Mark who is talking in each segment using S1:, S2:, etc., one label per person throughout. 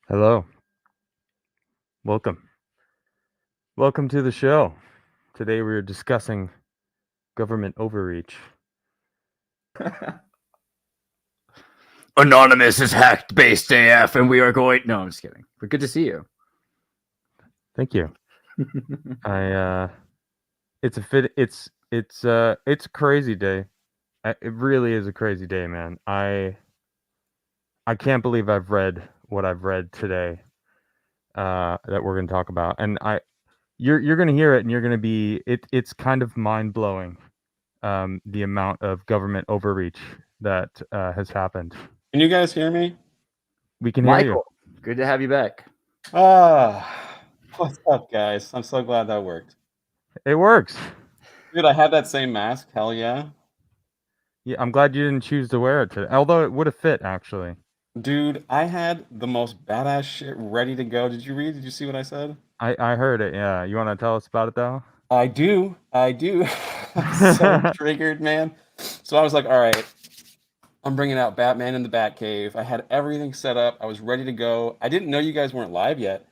S1: Hello. Welcome. Welcome to the show. Today we are discussing government overreach.
S2: Anonymous is hacked based AF, and we are going. No, I'm just kidding. But good to see you.
S1: Thank you. It's a crazy day. It really is a crazy day, man. I can't believe I've read what I've read today. That we're going to talk about, and you're going to hear it, and you're going to be it's kind of mind blowing. The amount of government overreach that has happened.
S3: Can you guys hear me?
S1: We can hear you.
S2: Michael, good to have you back.
S3: What's up, guys? I'm so glad that worked.
S1: It works.
S3: Dude, I had that same mask. Hell yeah.
S1: Yeah, I'm glad you didn't choose to wear it today. Although it would have fit, actually.
S3: Dude, I had the most badass shit ready to go. Did you read? Did you see what I said?
S1: I heard it, yeah. You want to tell us about it, though?
S3: I do. I'm so triggered, man. So I was like, all right, I'm bringing out Batman in the Batcave. I had everything set up. I was ready to go. I didn't know you guys weren't live yet.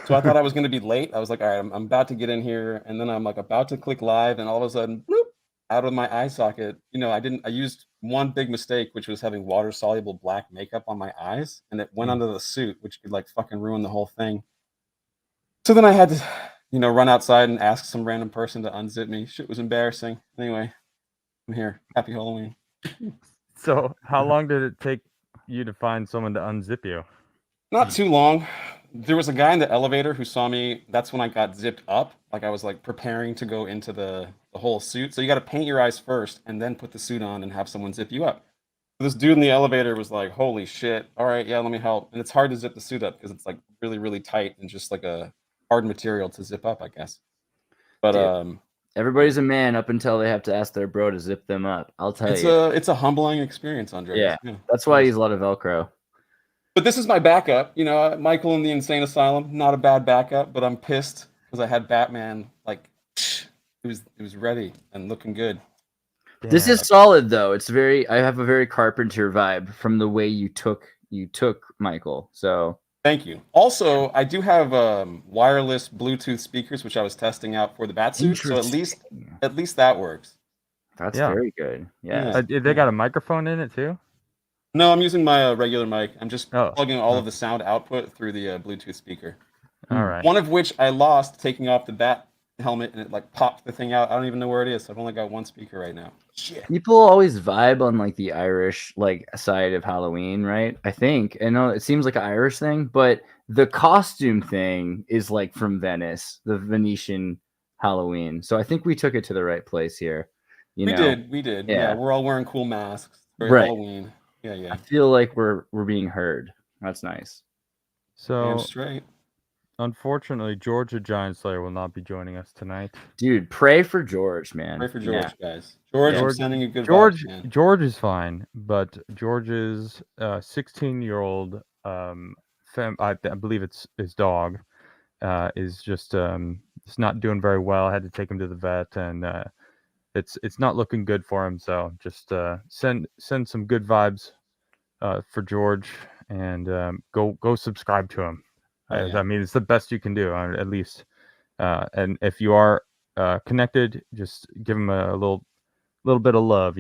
S3: So I thought I was going to be late. I was like, all right, I'm about to get in here. And then I'm like about to click live. And all of a sudden, bloop, out of my eye socket. I used one big mistake, which was having water soluble black makeup on my eyes. And it went under the suit, which could like fucking ruin the whole thing. So then I had to, run outside and ask some random person to unzip me. Shit was embarrassing. Anyway, I'm here. Happy Halloween.
S1: So how long did it take you to find someone to unzip you?
S3: Not too long. There was a guy in the elevator who saw me. That's when I got zipped up. Like I was like preparing to go into the whole suit. So you got to paint your eyes first and then put the suit on and have someone zip you up. So this dude in the elevator was like, holy shit. All right, yeah, let me help. And it's hard to zip the suit up because it's like really, really tight and just like a hard material to zip up, I guess. But
S2: everybody's a man up until they have to ask their bro to zip them up. I'll tell you.
S3: It's a humbling experience, Andreas.
S2: Yeah, that's why he's a lot of Velcro.
S3: But this is my backup. Michael in the insane asylum, not a bad backup, but I'm pissed because I had Batman like it was ready and looking good.
S2: Damn. This is solid though. I have a very Carpenter vibe from the way you took Michael. So
S3: thank you. Also, I do have wireless Bluetooth speakers, which I was testing out for the Batsuit. So at least that works.
S2: That's very good. Yeah.
S1: They got a microphone in it too?
S3: No, I'm using my regular mic. I'm just plugging all of the sound output through the Bluetooth speaker.
S1: All right.
S3: One of which I lost taking off the bat helmet, and it like popped the thing out. I don't even know where it is. So I've only got one speaker right now. Shit.
S2: People always vibe on like the Irish like side of Halloween, right? I think. I know it seems like an Irish thing, but the costume thing is like from Venice, the Venetian Halloween. So I think we took it to the right place here.
S3: We did. Yeah, we're all wearing cool masks. Very Halloween. Yeah.
S2: I feel like we're being heard. That's nice.
S1: So
S3: damn straight.
S1: Unfortunately, George the Giant Slayer will not be joining us tonight.
S2: Dude, pray for George, man.
S3: Pray for George, guys. George, I'm sending you good
S1: George,
S3: vibes, man.
S1: George is fine, but George's 16-year-old, I believe it's his dog, is just it's not doing very well. I had to take him to the vet, and it's not looking good for him. So just send some good vibes for George, and go subscribe to him. I mean, it's the best you can do, at least. And if you are connected, just give him a little bit of love,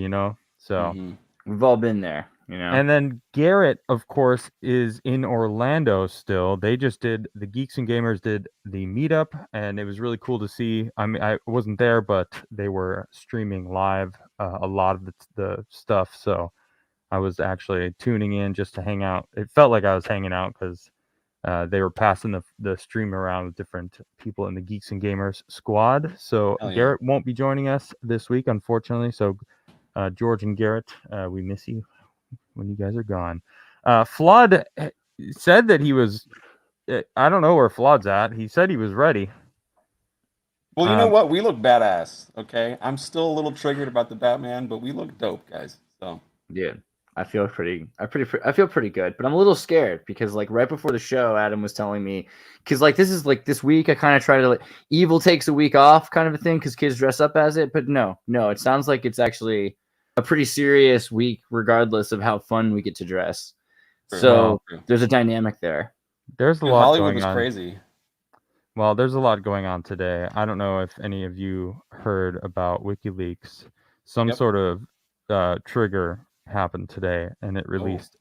S1: So
S2: we've all been there,
S1: And then Garrett, of course, is in Orlando still. They just did the Geeks and Gamers did the meetup, and it was really cool to see. I mean, I wasn't there, but they were streaming live a lot of the stuff. So I was actually tuning in just to hang out. It felt like I was hanging out because they were passing the stream around with different people in the Geeks and Gamers squad. So Garrett won't be joining us this week, unfortunately. So George and Garrett, we miss you when you guys are gone. Flood said that he was. I don't know where Flood's at. He said he was ready.
S3: Well, you know what? We look badass. Okay, I'm still a little triggered about the Batman, but we look dope, guys. So
S2: yeah. I feel pretty good, but I'm a little scared because like right before the show, Adam was telling me, because like this is like this week I kind of try to like evil takes a week off kind of a thing because kids dress up as it, but no, it sounds like it's actually a pretty serious week regardless of how fun we get to dress. So there's a dynamic there.
S1: There's a
S3: Dude,
S1: lot
S3: Hollywood
S1: going
S3: was
S1: on.
S3: crazy.
S1: Well, there's a lot going on today. I don't know if any of you heard about WikiLeaks. Some
S3: Yep.
S1: sort of trigger happened today, and it released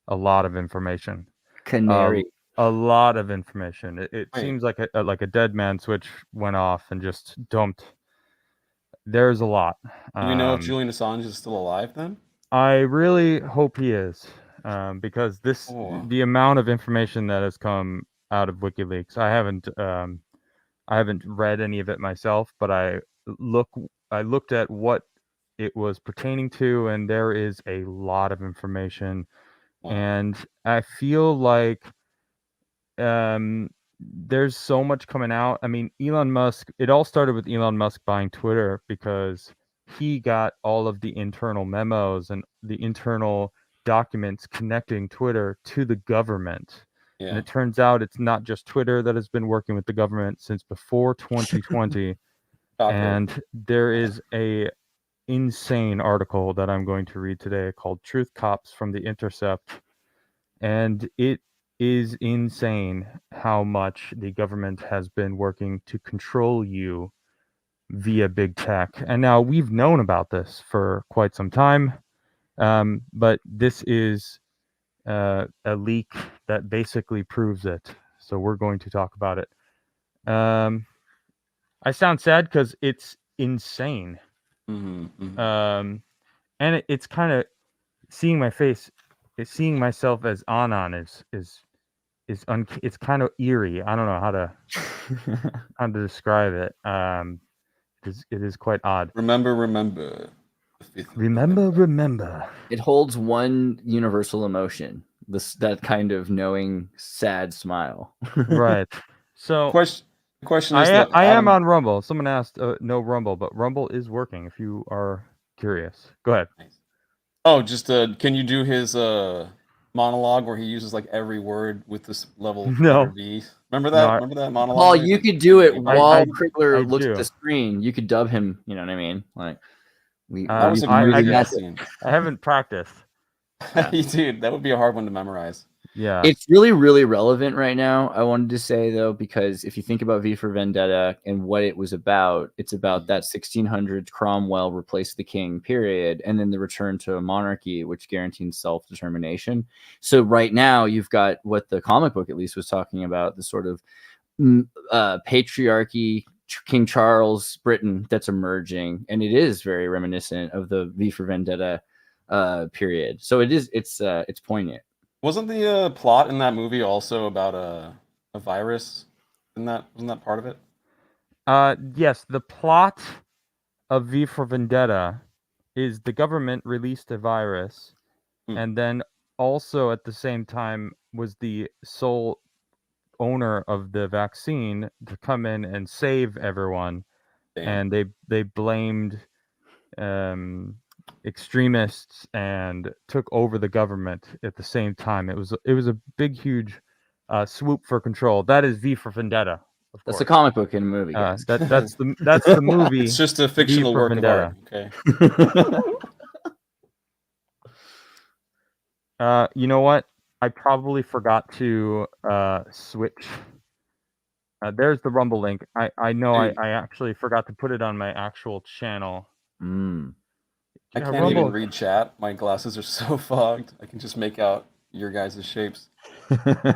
S1: a lot of information.
S2: Canary.
S1: A lot of information. It
S3: Wait.
S1: seems like a dead man switch went off and just dumped. There's a lot.
S3: Do we know if Julian Assange is still alive then?
S1: I really hope he is, because
S3: Oh.
S1: the amount of information that has come out of WikiLeaks. I haven't read any of it myself, but I looked at what it was pertaining to, and there is a lot of information.
S3: Wow.
S1: And I feel like there's so much coming out. I mean, Elon Musk, it all started with Elon Musk buying Twitter because he got all of the internal memos and the internal documents connecting Twitter to the government. And
S3: Yeah.
S1: it turns out it's not just Twitter that has been working with the government since before 2020.
S3: Shocker.
S1: And there is a insane article that I'm going to read today called Truth Cops from The Intercept. And it is insane how much the government has been working to control you via big tech. And now we've known about this for quite some time, but this is a leak that basically proves it. So we're going to talk about it. I sound sad because it's insane. And it's kind of seeing my face, seeing myself as Anon is it's kind of eerie. I don't know how to describe it. It is quite odd.
S3: Remember.
S1: Remember.
S2: It holds one universal emotion. That kind of knowing, sad smile.
S1: Right. So
S3: Question is
S1: I
S3: that
S1: am
S3: Adam,
S1: on Rumble. Someone asked no Rumble, but Rumble is working if you are curious. Go ahead.
S3: Oh, just can you do his monologue where he uses like every word with this level
S1: No.
S3: letter V? Remember that?
S1: No,
S3: Remember that monologue?
S2: Paul,
S3: where he
S2: you
S3: did-
S2: could do it
S3: I-
S2: while
S1: I
S2: Krigler looks
S1: do.
S2: at the screen. You could dub him. You know what I mean? Like
S3: That was a
S1: I
S3: crazy
S1: just-
S3: scene.
S1: I haven't practiced.
S3: Dude, that would be a hard one to memorize.
S1: Yeah.
S2: It's really, really relevant right now. I wanted to say though, because if you think about V for Vendetta and what it was about, it's about that 1600s Cromwell replaced the king period, and then the return to a monarchy, which guarantees self-determination. So right now you've got what the comic book at least was talking about, the sort of patriarchy, King Charles Britain that's emerging, and it is very reminiscent of the V for Vendetta period. So it's poignant.
S3: Wasn't the plot in that movie also about a virus? Wasn't that part of it?
S1: Yes, the plot of V for Vendetta is the government released a virus, and then also at the same time was the sole owner of the vaccine to come in and save everyone.
S3: Damn.
S1: And they blamed extremists and took over the government at the same time. It was a big, huge swoop for control. That is V for Vendetta. Of
S2: That's
S1: course.
S2: a comic book in a movie, guys.
S1: That's the movie.
S3: It's just a fictional
S1: for
S3: work
S1: Vendetta.
S3: of art. Okay.
S1: You know what? I probably forgot to switch. There's the Rumble link. I know
S3: Dude.
S1: I actually forgot to put it on my actual channel.
S3: I can't even read chat. My glasses are so fogged. I can just make out your guys' shapes.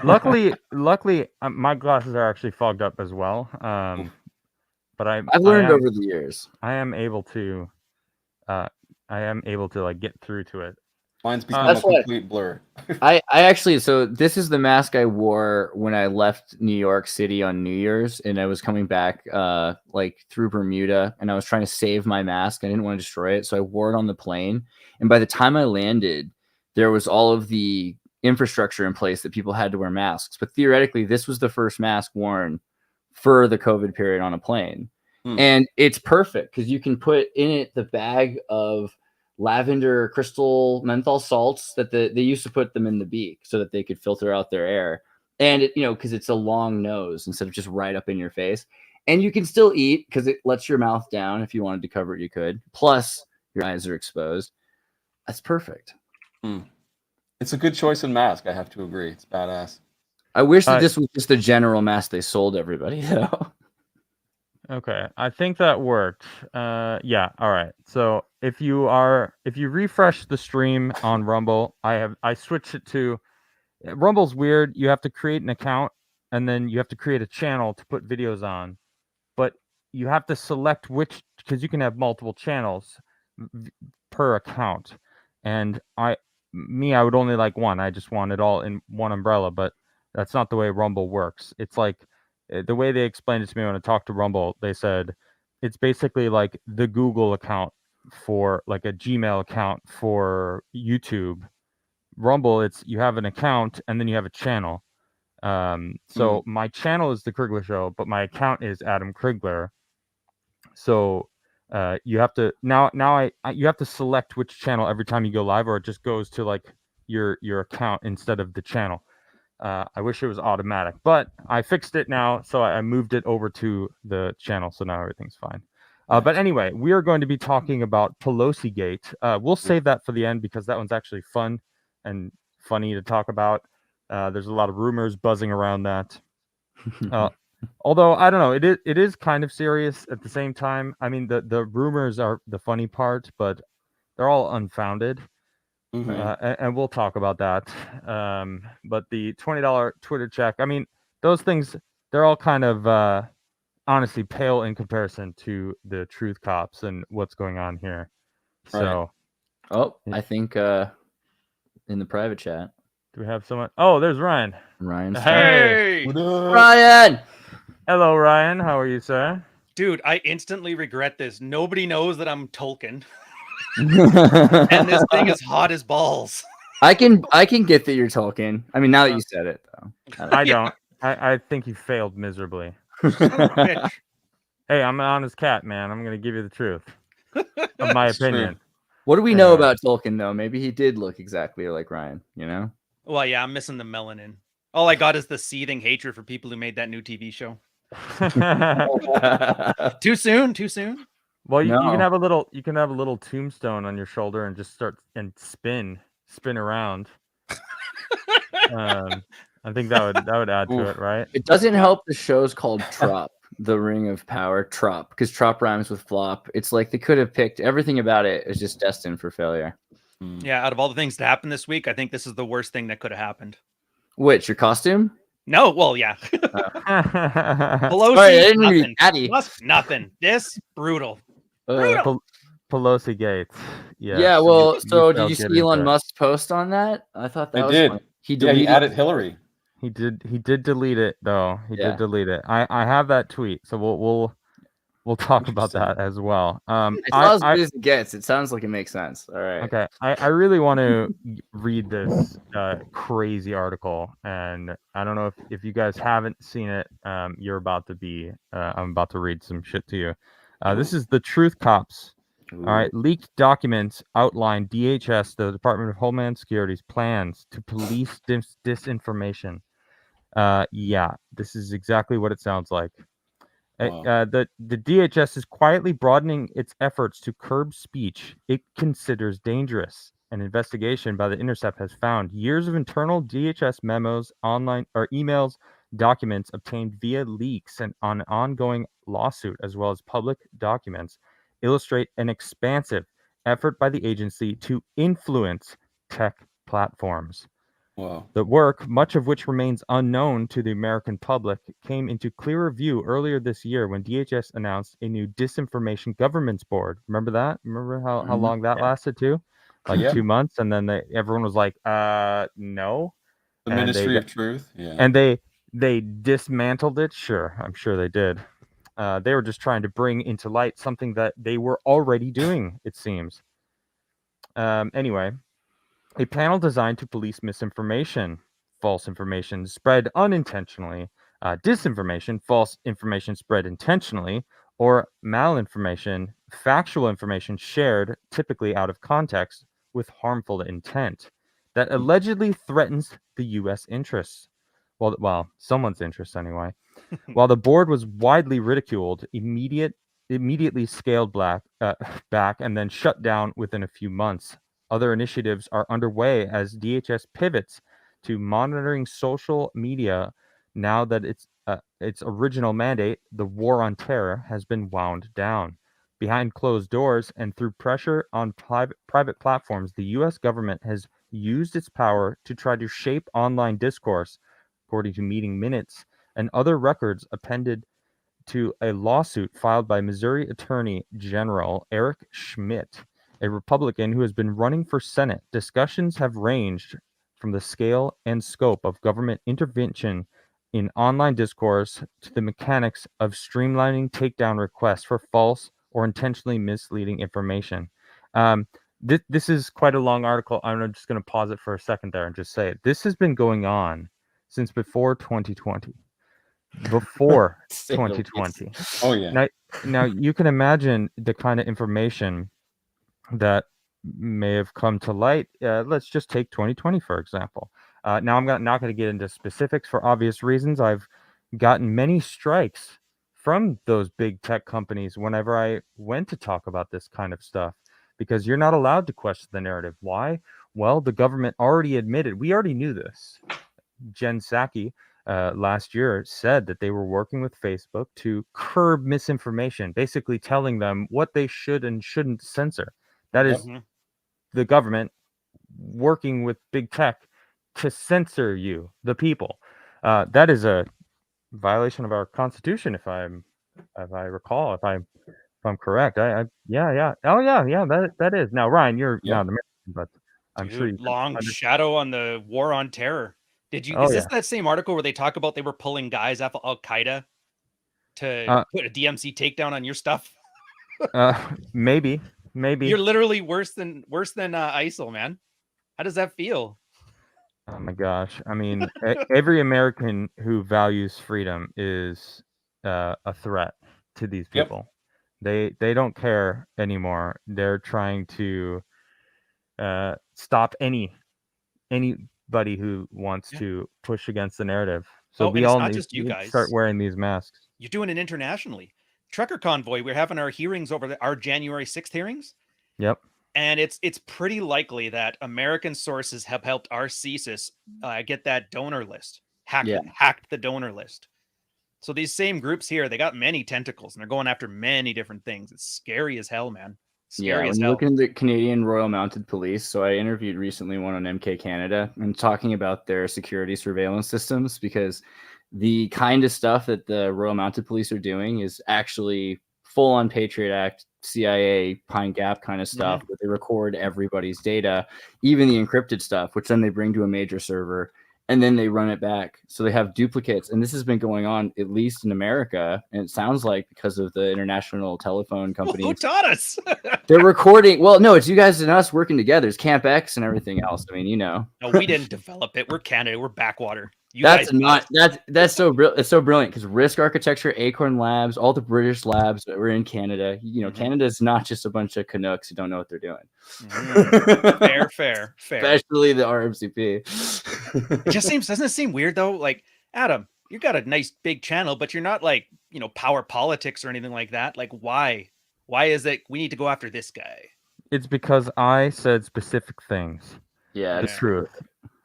S1: Luckily, my glasses are actually fogged up as well. But I've
S2: learned over the years.
S1: I am able to like get through to it.
S3: Mine's become a complete blur.
S2: I actually, so this is the mask I wore when I left New York City on New Year's, and I was coming back like through Bermuda, and I was trying to save my mask. I didn't want to destroy it, so I wore it on the plane. And by the time I landed, there was all of the infrastructure in place that people had to wear masks. But theoretically, this was the first mask worn for the COVID period on a plane. And it's perfect because you can put in it the bag of lavender crystal menthol salts that they used to put them in the beak so that they could filter out their air. And it, because it's a long nose instead of just right up in your face. And you can still eat because it lets your mouth down. If you wanted to cover it, you could. Plus, your eyes are exposed. That's perfect.
S3: It's a good choice in mask. I have to agree. It's badass.
S2: I wish that this was just the general mask they sold everybody though.
S1: Okay, I think that worked. Yeah, all right. So if you refresh the stream on Rumble, I switched it to Rumble's weird. You have to create an account and then you have to create a channel to put videos on. But you have to select which, because you can have multiple channels per account. And I would only like one. I just want it all in one umbrella, but that's not the way Rumble works. It's like the way they explained it to me when I talked to Rumble, they said it's basically like the Google account for like a Gmail account for YouTube. Rumble, it's you have an account and then you have a channel. So my channel is the Krigler Show, but my account is Adam Krigler. So you have to you have to select which channel every time you go live, or it just goes to like your account instead of the channel. I wish it was automatic, but I fixed it now, so I moved it over to the channel, so now everything's fine. But anyway, we are going to be talking about PelosiGate. We'll save that for the end because that one's actually fun and funny to talk about. There's a lot of rumors buzzing around that. Although I don't know, it is kind of serious at the same time. I mean, the rumors are the funny part, but they're all unfounded. And we'll talk about that. But the $20 Twitter check, I mean, those things, they're all kind of honestly pale in comparison to the truth cops and what's going on here. So,
S2: I think in the private chat,
S1: do we have someone? Oh, there's Ryan.
S2: Ryan's
S4: Hey,
S2: Ryan.
S1: Hello, Ryan. How are you, sir?
S4: Dude, I instantly regret this. Nobody knows that I'm Tolkien. And this thing is hot as balls.
S2: I can get that you're Tolkien. I mean, now that you said it, though.
S1: I don't. I think you failed miserably.
S4: Bitch.
S1: Hey, I'm an honest cat, man. I'm gonna give you the truth of my opinion.
S2: What do we know about Tolkien, though? Maybe he did look exactly like Ryan, you know?
S4: Well, yeah, I'm missing the melanin. All I got is the seething hatred for people who made that new TV show. Too soon? Too soon?
S1: Well, you can have a little tombstone on your shoulder and just start and spin around. I think that would add to it, right?
S2: It doesn't help the show's called Trop, The Ring of Power, Trop, because Trop rhymes with flop. It's like they could have picked everything about it is just destined for failure.
S4: Yeah, out of all the things to happen this week, I think this is the worst thing that could have happened.
S2: Which, your costume?
S4: No, well, yeah. Pelosi,
S2: Sorry, I didn't mean to be catty.
S4: Nothing. This brutal.
S1: PelosiGate. Yeah.
S2: Yeah. Well, so did you see Elon Musk's post on that? I thought that was funny.
S3: He added Hillary.
S1: He did delete it though. He did delete it. I have that tweet, so we'll talk about that as well.
S2: It's not as good as it gets. It sounds like it makes sense. All right.
S1: Okay. I really want to read this crazy article, and I don't know if you guys haven't seen it. You're about to be. I'm about to read some shit to you. This is the Truth Cops. All right. Leaked documents outline DHS, the Department of Homeland Security's plans to police disinformation. Yeah, this is exactly what it sounds like. Wow. The DHS is quietly broadening its efforts to curb speech it considers dangerous. An investigation by The Intercept has found years of internal DHS memos, online or emails, documents obtained via leaks and on an ongoing lawsuit, as well as public documents, illustrate an expansive effort by the agency to influence tech platforms.
S3: Wow.
S1: The work, much of which remains unknown to the American public, came into clearer view earlier this year when DHS announced a new disinformation governance board. Remember that? Remember how long that lasted too? Like 2 months, and then everyone was like, no.
S3: The Ministry of Truth. Yeah.
S1: And they dismantled it. Sure, I'm sure they did. They were just trying to bring into light something that they were already doing, it seems. Anyway. A panel designed to police misinformation, false information spread unintentionally, disinformation, false information spread intentionally, or malinformation, factual information shared typically out of context with harmful intent that allegedly threatens the U.S. interests. Well, someone's interests anyway. While the board was widely ridiculed, immediately scaled back and then shut down within a few months. Other initiatives are underway as DHS pivots to monitoring social media now that its original mandate, the war on terror, has been wound down. Behind closed doors and through pressure on private platforms, the U.S. government has used its power to try to shape online discourse, according to meeting minutes and other records appended to a lawsuit filed by Missouri Attorney General Eric Schmidt, a Republican who has been running for Senate. Discussions have ranged from the scale and scope of government intervention in online discourse to the mechanics of streamlining takedown requests for false or intentionally misleading information. This is quite a long article. I'm just going to pause it for a second there and just say it. This has been going on since before 2020. Before
S2: Say the least.
S1: 2020.
S3: Oh yeah.
S1: Now you can imagine the kind of information that may have come to light. Let's just take 2020 for example. Now I'm not going to get into specifics for obvious reasons. I've gotten many strikes from those big tech companies whenever I went to talk about this kind of stuff, because you're not allowed to question the narrative. Why? Well, the government already admitted. We already knew this. Jen Psaki last year said that they were working with Facebook to curb misinformation, basically telling them what they should and shouldn't censor. That is the government working with big tech to censor you, the people. That is a violation of our Constitution, if I recall, if I'm correct. Yeah. Oh yeah. That is. Now, Ryan, you're not American, but I'm sure you
S4: long shadow on the war on terror. Did you?
S1: Oh,
S4: is this that same article where they talk about they were pulling guys off of Al Qaeda to put a DMC takedown on your stuff?
S1: Maybe.
S4: You're literally worse than ISIL, man. How does that feel?
S1: Oh my gosh! I mean, every American who values freedom is a threat to these people. They don't care anymore. They're trying to stop anybody who wants to push against the narrative. So we all need to start wearing these masks.
S4: You're doing it internationally. Trucker convoy. We're having our hearings over our January 6th hearings.
S1: Yep.
S4: And it's pretty likely that American sources have helped our CSIS get that donor list, hacked the donor list. So these same groups here, they got many tentacles and they're going after many different things. It's scary as hell, man. Scary as
S2: when you
S4: hell.
S2: look into the Canadian Royal Mounted Police, so I interviewed recently one on MK Canada and talking about their security surveillance systems, because the kind of stuff that the Royal Mounted Police are doing is actually full on Patriot Act, CIA, Pine Gap kind of stuff, where they record everybody's data, even the encrypted stuff, which then they bring to a major server and then they run it back. So they have duplicates. And this has been going on, at least in America. And it sounds like because of the international telephone companies.
S4: Who taught us?
S2: They're recording. Well, no, it's you guys and us working together. It's Camp X and everything else. I mean, you know.
S4: No, we didn't develop it. We're Canada. We're backwater.
S2: That's so brilliant because Risk Architecture, Acorn Labs, all the British labs that were in Canada. You know, Canada is not just a bunch of Canucks who don't know what they're doing.
S4: Fair.
S2: Especially the RMCP.
S4: It just doesn't it seem weird though? Like, Adam, you got a nice big channel, but you're not like, power politics or anything like that. Like, why? Why is it we need to go after this guy?
S1: It's because I said specific things.
S2: Yeah,
S1: the truth.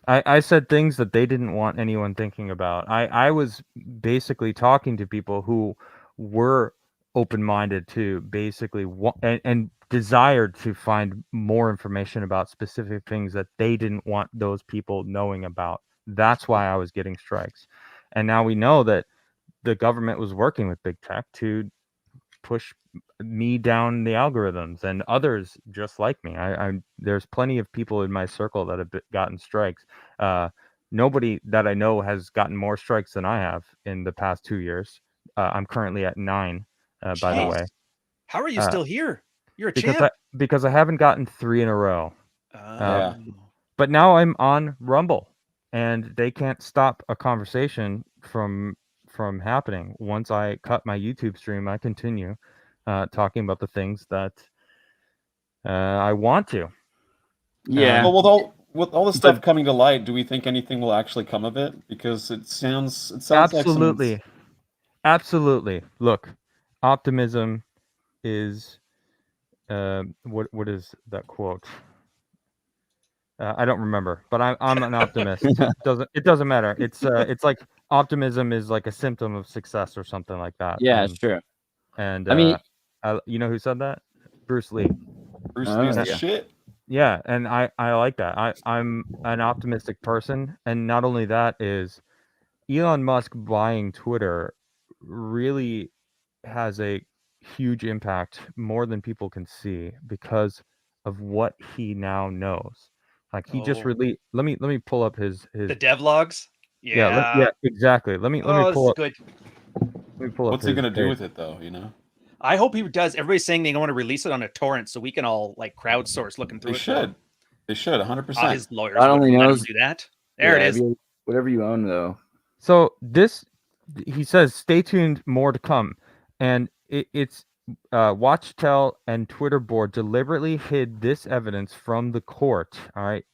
S1: I said things that they didn't want anyone thinking about. I was basically talking to people who were open-minded to basically and desired to find more information about specific things that they didn't want those people knowing about. That's why I was getting strikes. And now we know that the government was working with big tech to push me down the algorithms, and others just like me. There's plenty of people in my circle that have gotten strikes. Nobody that I know has gotten more strikes than I have in the past 2 years. I'm currently at 9, by the way.
S4: How are you still here? You're a champ.
S1: Because I haven't gotten 3 in a row. But now I'm on Rumble, and they can't stop a conversation from happening. Once I cut my YouTube stream, I continue talking about the things that I want to.
S2: Yeah.
S3: Well, with all the stuff coming to light, do we think anything will actually come of it? Because it sounds
S1: absolutely,
S3: like
S1: absolutely. Look, optimism is what is that quote? I don't remember, but I'm an optimist. It doesn't matter. It's like optimism is like a symptom of success or something like that.
S2: Yeah, it's true.
S1: And
S2: I mean,
S1: you know who said that? Bruce Lee.
S3: Bruce
S2: Oh,
S3: Lee's the
S2: yeah.
S3: shit.
S1: Yeah, and I like that. I'm an optimistic person, and not only that is Elon Musk buying Twitter really has a huge impact, more than people can see, because of what he now knows. Like he just
S4: Oh.
S1: released. Let me pull up his
S4: The devlogs.
S1: yeah
S4: Yeah.
S1: exactly. Let me
S4: Oh, this
S1: pull
S4: is
S1: up
S4: good.
S3: What's he
S1: his
S3: gonna do
S1: page.
S3: with it though? You know,
S4: I hope he does. Everybody's saying they want to release it on a torrent so we can all like crowdsource looking through
S3: they
S4: it.
S3: should. They should 100%.
S4: His lawyers
S2: God only
S4: wouldn't let him
S2: knows.
S4: do that. There it is.
S2: Whatever you own, though.
S1: So he says, stay tuned, more to come, and it's Watchtel and Twitter board deliberately hid this evidence from the court. All right,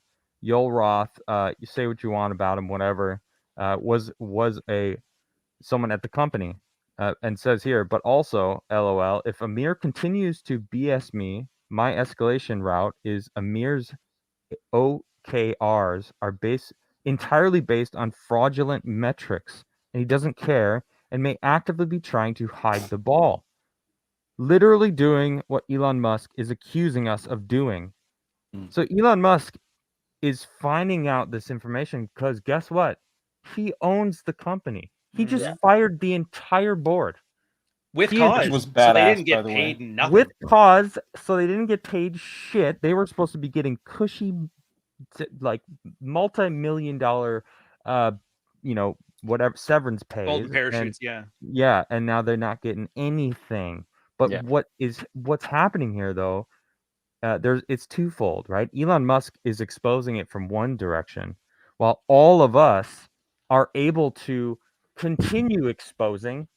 S1: Yoel Roth, you say what you want about him, whatever, was someone at the company, and says here, but also, LOL, if Amir continues to BS me, my escalation route is Amir's OKRs are entirely based on fraudulent metrics, and he doesn't care and may actively be trying to hide the ball. Literally doing what Elon Musk is accusing us of doing. So Elon Musk is finding out this information because guess what? He owns the company. He just fired the entire board.
S4: With
S1: He
S4: cause.
S3: was
S4: So they
S3: badass,
S4: didn't
S3: by
S4: get
S3: the
S4: paid
S3: way.
S4: nothing.
S1: With cause, so they didn't get paid shit. They were supposed to be getting cushy, like multi-million dollar, whatever severance pays.
S4: golden parachutes,
S1: Yeah, and now they're not getting anything. But
S2: Yeah.
S1: what's happening here though? It's twofold, right? Elon Musk is exposing it from one direction, while all of us are able to continue exposing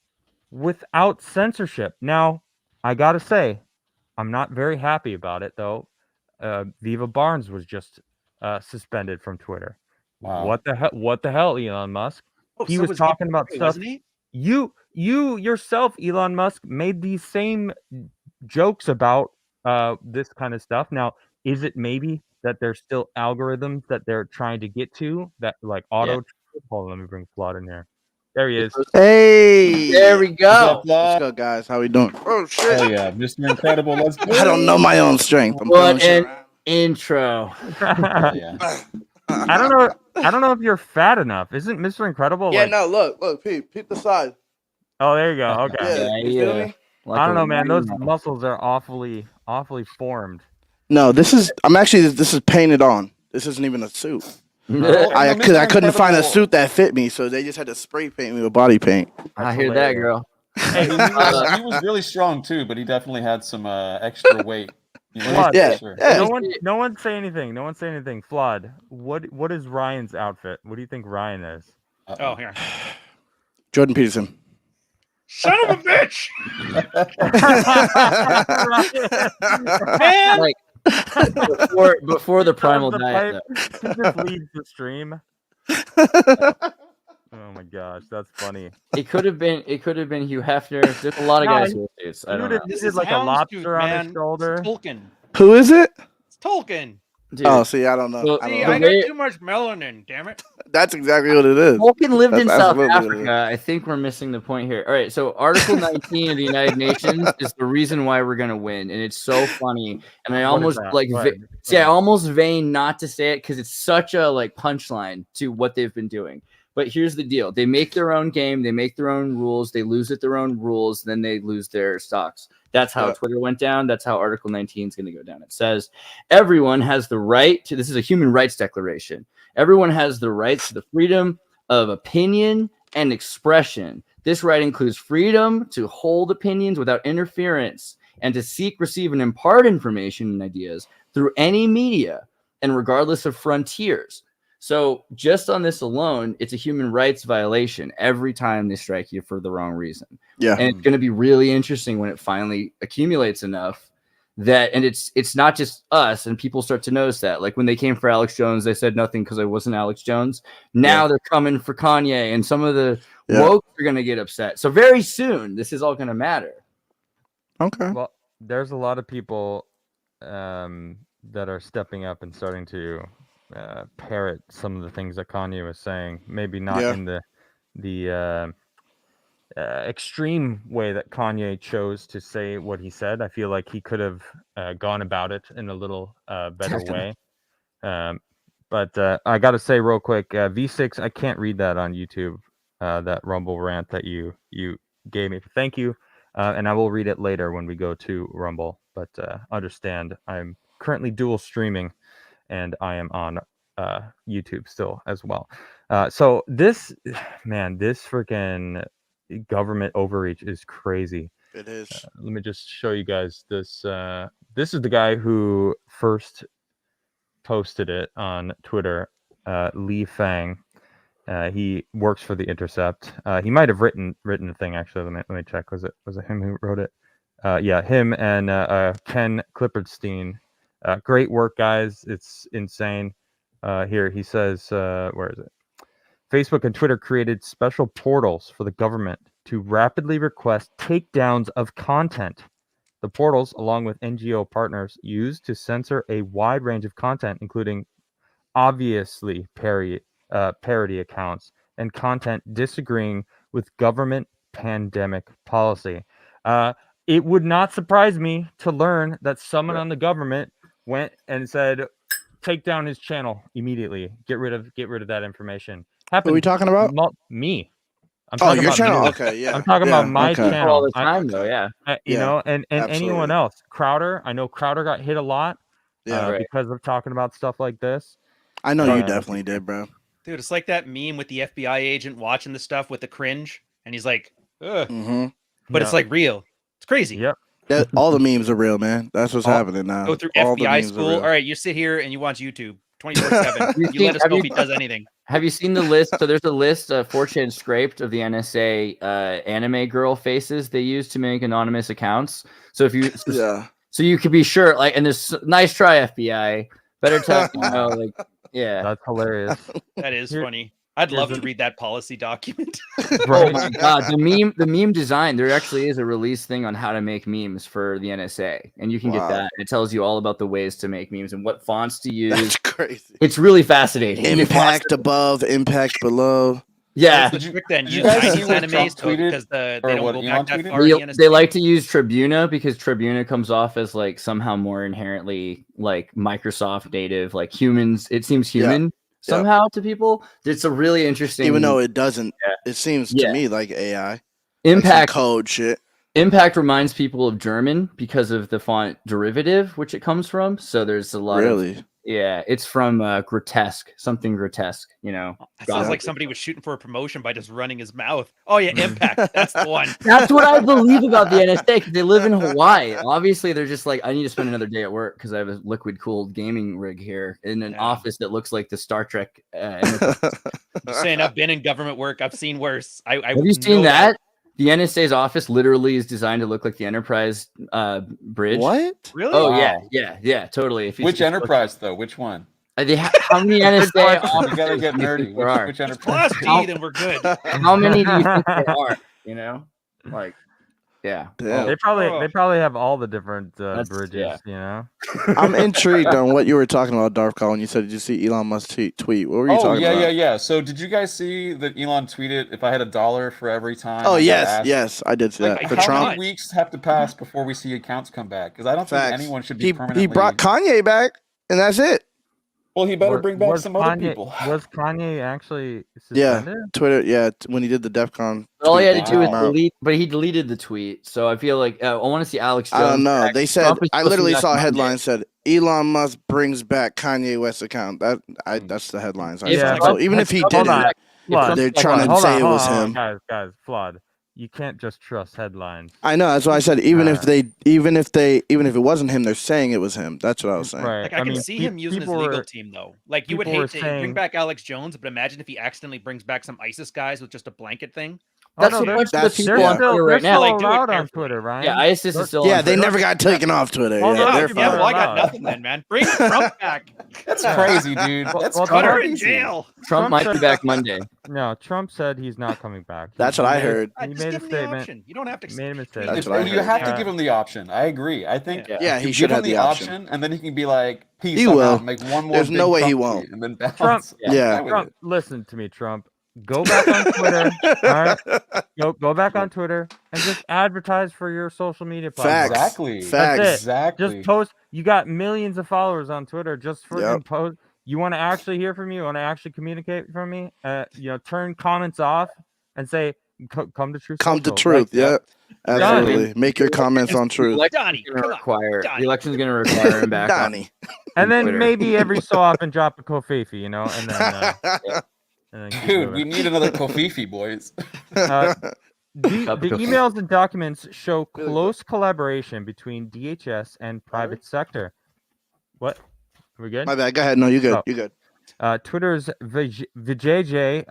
S1: without censorship. Now, I gotta say, I'm not very happy about it though. Viva Barnes was just suspended from Twitter.
S3: Wow.
S1: What the hell? What the hell, Elon Musk?
S4: Oh,
S1: He
S4: so
S1: was
S4: was
S1: talking about
S4: Gary,
S1: stuff.
S4: wasn't he?
S1: You yourself, Elon Musk, made these same jokes about this kind of stuff. Now, is it maybe that there's still algorithms that they're trying to get to that like auto? Hold on, let me bring Flood in here. There he is.
S5: Hey,
S2: There we
S3: What's
S2: go.
S3: up,
S5: what's
S3: Flaw?
S5: good, guys? How we doing? Oh shit!
S3: Hell yeah, Mr. Incredible. Let's go.
S5: I don't know my own strength. I'm
S2: What
S5: throwing shit
S2: an intro.
S3: Hell yeah.
S5: around.
S1: I don't know if you're fat enough. Isn't Mr. Incredible
S5: Yeah,
S1: like?
S5: no, look, peep the side.
S1: Oh, there you go. Okay.
S5: Yeah, you feel me?
S2: Like
S1: I don't
S2: a
S1: know, man. Those
S2: rhino.
S1: muscles are awfully formed.
S5: No, this is painted on. This isn't even a suit.
S3: Well,
S5: I
S3: you know, Mr.
S5: couldn't find a
S3: Incredible-
S5: suit that fit me, so they just had to spray paint me with body paint.
S2: I hear that, girl.
S3: I mean, he was really strong too, but he definitely had some extra weight. You know,
S1: Flood.
S5: Yeah,
S3: for sure.
S5: yeah.
S1: No one say anything. No one say anything. Flood. What is Ryan's outfit? What do you think Ryan is?
S4: Oh, here.
S5: Jordan Peterson.
S4: Son of a bitch! Man!
S2: Like before the primal
S1: The
S2: diet.
S1: pipe, he just leads the stream. Oh my gosh, that's funny.
S2: It could have been Hugh Hefner. There's a lot of
S1: No,
S2: guys with this. I don't know.
S1: He did like a lobster on his shoulder.
S4: It's Tolkien.
S5: Who is it?
S4: It's Tolkien.
S2: Dude,
S5: Oh, see, I don't know.
S2: Well,
S5: I
S4: See,
S5: don't
S4: I
S5: know.
S4: got too much melanin, damn it.
S5: That's exactly what it is.
S2: Tolkien lived in
S5: That's
S2: South
S5: absolutely what it is.
S2: Africa. I think we're missing the point here. All right, so Article 19 of the United Nations is the reason why we're gonna win, and it's so funny. And I
S1: What is
S2: almost
S1: that?
S2: like
S1: What?
S2: see, I almost vain not to say it because it's such a like punchline to what they've been doing. But here's the deal: they make their own game, they make their own rules, they lose at their own rules, then they lose their stocks. That's how
S5: Yeah.
S2: Twitter went down. That's how Article 19 is going to go down. It says everyone has the right to. This is a human rights declaration. Everyone has the rights to the freedom of opinion and expression. This right includes freedom to hold opinions without interference and to seek, receive, and impart information and ideas through any media and regardless of frontiers. So just on this alone, it's a human rights violation every time they strike you for the wrong reason.
S5: Yeah.
S2: And it's going to be really interesting when it finally accumulates enough that, and it's not just us, and people start to notice that. Like when they came for Alex Jones, they said nothing because I wasn't Alex Jones. Now they're coming for Kanye, and some of the woke are going to get upset. So very soon, this is all going to matter.
S5: Okay.
S1: Well, there's a lot of people that are stepping up and starting to parrot some of the things that Kanye was saying. Maybe not
S5: Yeah.
S1: in the extreme way that Kanye chose to say what he said. I feel like he could have gone about it in a little better way. But I got to say real quick, V6, I can't read that on YouTube, that Rumble rant that you gave me. Thank you. And I will read it later when we go to Rumble. But understand, I'm currently dual streaming, and I am on YouTube still as well. So this, man, this freaking government overreach is crazy.
S5: It is.
S1: Let me just show you guys this. This is the guy who first posted it on Twitter, Li Fang. He works for The Intercept. He might have written the thing, actually. Let me check. Was it him who wrote it? Yeah, him and Ken Klipperstein. Great work, guys. It's insane. Here he says, where is it? Facebook and Twitter created special portals for the government to rapidly request takedowns of content. The portals, along with NGO partners, used to censor a wide range of content, including obviously parody accounts and content disagreeing with government pandemic policy. It would not surprise me to learn that someone on the government went and said, "Take down his channel immediately. Get rid of that information."
S5: What are we talking about?
S1: Me. I'm
S5: Oh,
S1: talking
S5: your
S1: about
S5: channel.
S1: you.
S5: Okay, yeah.
S1: I'm talking about my
S5: okay.
S1: channel.
S2: All the time, though. Yeah.
S1: You know, and anyone
S5: absolutely.
S1: else. Crowder. I know Crowder got hit a lot
S5: Yeah,
S1: because of talking about stuff like this.
S5: I know you definitely did, bro.
S4: Dude, it's like that meme with the FBI agent watching the stuff with the cringe, and he's like, ugh.
S5: Mm-hmm.
S4: But it's like real. It's crazy.
S1: Yep.
S5: All the memes are real, man. That's what's happening now.
S4: Go through
S5: All the
S4: FBI
S5: memes are
S4: school.
S5: real.
S4: All right, you sit here and you watch YouTube 24/7.
S2: You
S4: You let
S2: think-
S4: us know if he does anything.
S2: Have you seen the list? So there's a list 4chan scraped of the NSA anime girl faces they use to make anonymous accounts. So if you
S5: Yeah.
S2: so you could be sure, like, and there's nice try, FBI. Better tell you know, like, yeah.
S1: That's hilarious.
S4: That is
S1: Here-
S4: funny. I'd love
S1: here's
S4: to read that policy document.
S2: Oh
S1: Right.
S2: my god, the meme design. There actually is a release thing on how to make memes for the NSA, and you can get
S5: Wow.
S2: that. It tells you all about the ways to make memes and what fonts to use.
S5: That's crazy.
S2: It's really fascinating.
S5: Impact above, impact below.
S2: Yeah.
S4: What's the trick then?
S3: did
S4: Use
S3: you guys see
S4: Chinese
S3: what
S4: animes
S3: Trump
S4: to,
S3: tweeted?
S4: because they
S3: Or
S4: don't
S3: what
S4: go
S3: Elon
S4: back that
S3: tweeted?
S4: far. in the NSA.
S2: They like to use Tribuna because Tribuna comes off as like somehow more inherently like Microsoft native, like humans. It seems human somehow to people. It's a really interesting.
S5: Even though it doesn't,
S2: Yeah.
S5: it seems
S2: Yeah.
S5: to me like AI. Like some
S2: Impact
S5: code shit.
S2: Impact reminds people of German because of the font derivative, which it comes from. So there's a lot of
S5: Really?
S2: it's from grotesque, something grotesque, you know.
S4: That sounds like somebody was shooting for a promotion by just running his mouth. Oh yeah, Impact. That's the one.
S2: That's what I believe about the NSA because they live in Hawaii. Obviously, they're just like, I need to spend another day at work because I have a liquid cooled gaming rig here in an
S4: Yeah.
S2: office that looks like the Star Trek.
S4: I'm saying I've been in government work. I've seen worse. I
S2: Have you seen that? The NSA's office literally is designed to look like the Enterprise bridge.
S5: What?
S4: Really?
S2: Oh
S3: Wow.
S2: yeah, totally. If you
S3: Which
S2: if you look-
S3: Enterprise though? Which one?
S2: how many NSA
S3: You
S2: offices
S3: gotta get
S2: do you
S3: nerdy.
S2: think there are?
S3: Which
S4: It's
S3: Enterprise?
S4: Class D, then we're good.
S2: How many do you think there are? You know, like, yeah.
S5: Damn.
S1: They probably have all the different
S2: That's-
S1: bridges.
S2: yeah.
S1: You know.
S5: I'm intrigued on what you were talking about, Darth Caul, when you said, did you see Elon Musk tweet? What were you
S3: Oh
S5: talking about?
S3: yeah. So did you guys see that Elon tweeted, "If I had $1 for every time"?
S5: Oh,
S3: I got
S5: yes,
S3: asked?"
S5: yes, I did see that.
S3: Like,
S5: For
S3: how
S5: Trump.
S3: many weeks have to pass before we see accounts come back? Because I don't think
S5: Facts.
S3: anyone should be
S5: He
S3: permanently.
S5: brought Kanye back, and that's it.
S3: Well, he better
S1: Was-
S3: bring back
S1: was
S3: some other
S1: Kanye-
S3: people.
S1: Was Kanye actually
S5: Yeah.
S1: suspended?
S5: Twitter, yeah, when he did the DEF CON.
S2: But all he
S5: tweet,
S2: had to
S5: they
S2: do
S5: took
S2: was
S5: him out.
S2: delete, but he deleted the tweet. So I feel like I want to see Alex Jones.
S5: I don't know.
S2: back.
S5: They said
S2: Trump is
S5: I
S2: supposed to
S5: literally
S2: be back
S5: saw a
S2: Monday.
S5: headline said Elon Musk brings back Kanye West's account. That's the headlines. I
S2: Yeah,
S5: saw. So even if he
S2: Trump-
S5: didn't,
S1: Hold on. Flood.
S5: they're
S2: Trump's
S5: trying
S2: like,
S5: to
S1: Hold
S5: say
S1: on,
S5: it
S1: hold
S5: was
S1: on,
S5: him.
S1: Guys, Flood. You can't just trust headlines.
S5: I know. That's why I said even if it wasn't him, they're saying it was him. That's what I was saying.
S1: Right.
S4: Like I can see him using his legal team though. Like you would
S1: people were
S4: hate to bring
S1: saying-
S4: back Alex Jones, but imagine if he accidentally brings back some ISIS guys with just a blanket thing.
S2: That's
S1: no,
S2: a bunch of the
S5: that's-
S2: people
S1: they're
S2: on
S1: still,
S2: Twitter
S1: they're
S2: right now.
S1: still
S4: Like, do it
S1: allowed on
S4: carefully.
S1: Twitter, Ryan.
S2: Yeah, ISIS is still
S5: Yeah,
S2: on
S5: they
S2: Twitter.
S5: never got taken off Twitter.
S1: Oh,
S5: Yeah,
S1: no,
S5: they're
S1: yeah,
S4: Yeah,
S5: fine.
S4: well, I got
S1: allowed.
S4: nothing then, man. Bring Trump back.
S3: That's
S1: Yeah.
S3: crazy, dude. That's
S1: Well,
S4: Put her
S3: crazy.
S4: in jail.
S2: Trump might be
S1: said-
S2: back Monday.
S1: No, Trump said he's not coming back.
S5: That's what I heard.
S1: He
S4: Just
S1: made a
S4: give him the
S1: statement.
S4: option. You don't have to.
S1: He made a mistake.
S5: That's
S3: If-
S5: what I
S3: you
S5: heard.
S3: have to give him the option. I agree. I think
S2: Yeah.
S5: Yeah,
S3: you
S5: he should
S3: give him
S5: have the option.
S3: and then he can be like, peace.
S5: He
S3: I'm
S5: will.
S3: out, make one more.
S5: There's no
S3: big
S5: way he
S3: Trump
S5: won't.
S3: tweet and then bounce.
S1: Trump-
S5: Yeah.
S3: I'm with
S1: Trump,
S3: it.
S1: listen to me, Trump. Go back on Twitter. All right, go back on Twitter and just advertise for your social media platform.
S5: Facts.
S3: Exactly.
S5: Facts.
S1: That's it.
S3: Exactly.
S1: Just post. You got millions of followers on Twitter. Just for
S5: Yep.
S1: post. You want to actually hear from me? You want to actually communicate from me? Turn comments off and say, "Come to truth."
S5: Come to
S1: Social."
S5: truth.
S3: Like,
S5: Yeah, absolutely. Make your comments on truth.
S4: Donnie, come on.
S2: The
S4: Donnie.
S2: election's going to require him back. on-
S5: Donnie.
S1: And then
S2: Twitter.
S1: maybe every so often drop a Kofifi, and then keep
S3: Dude,
S1: moving.
S3: we need another Kofifi, boys.
S1: The
S2: Up to
S1: emails and documents show close collaboration between DHS and private sector. What? Are we good?
S5: My bad. Go ahead. No, you good.
S1: Oh.
S5: You good.
S1: Twitter's Vijay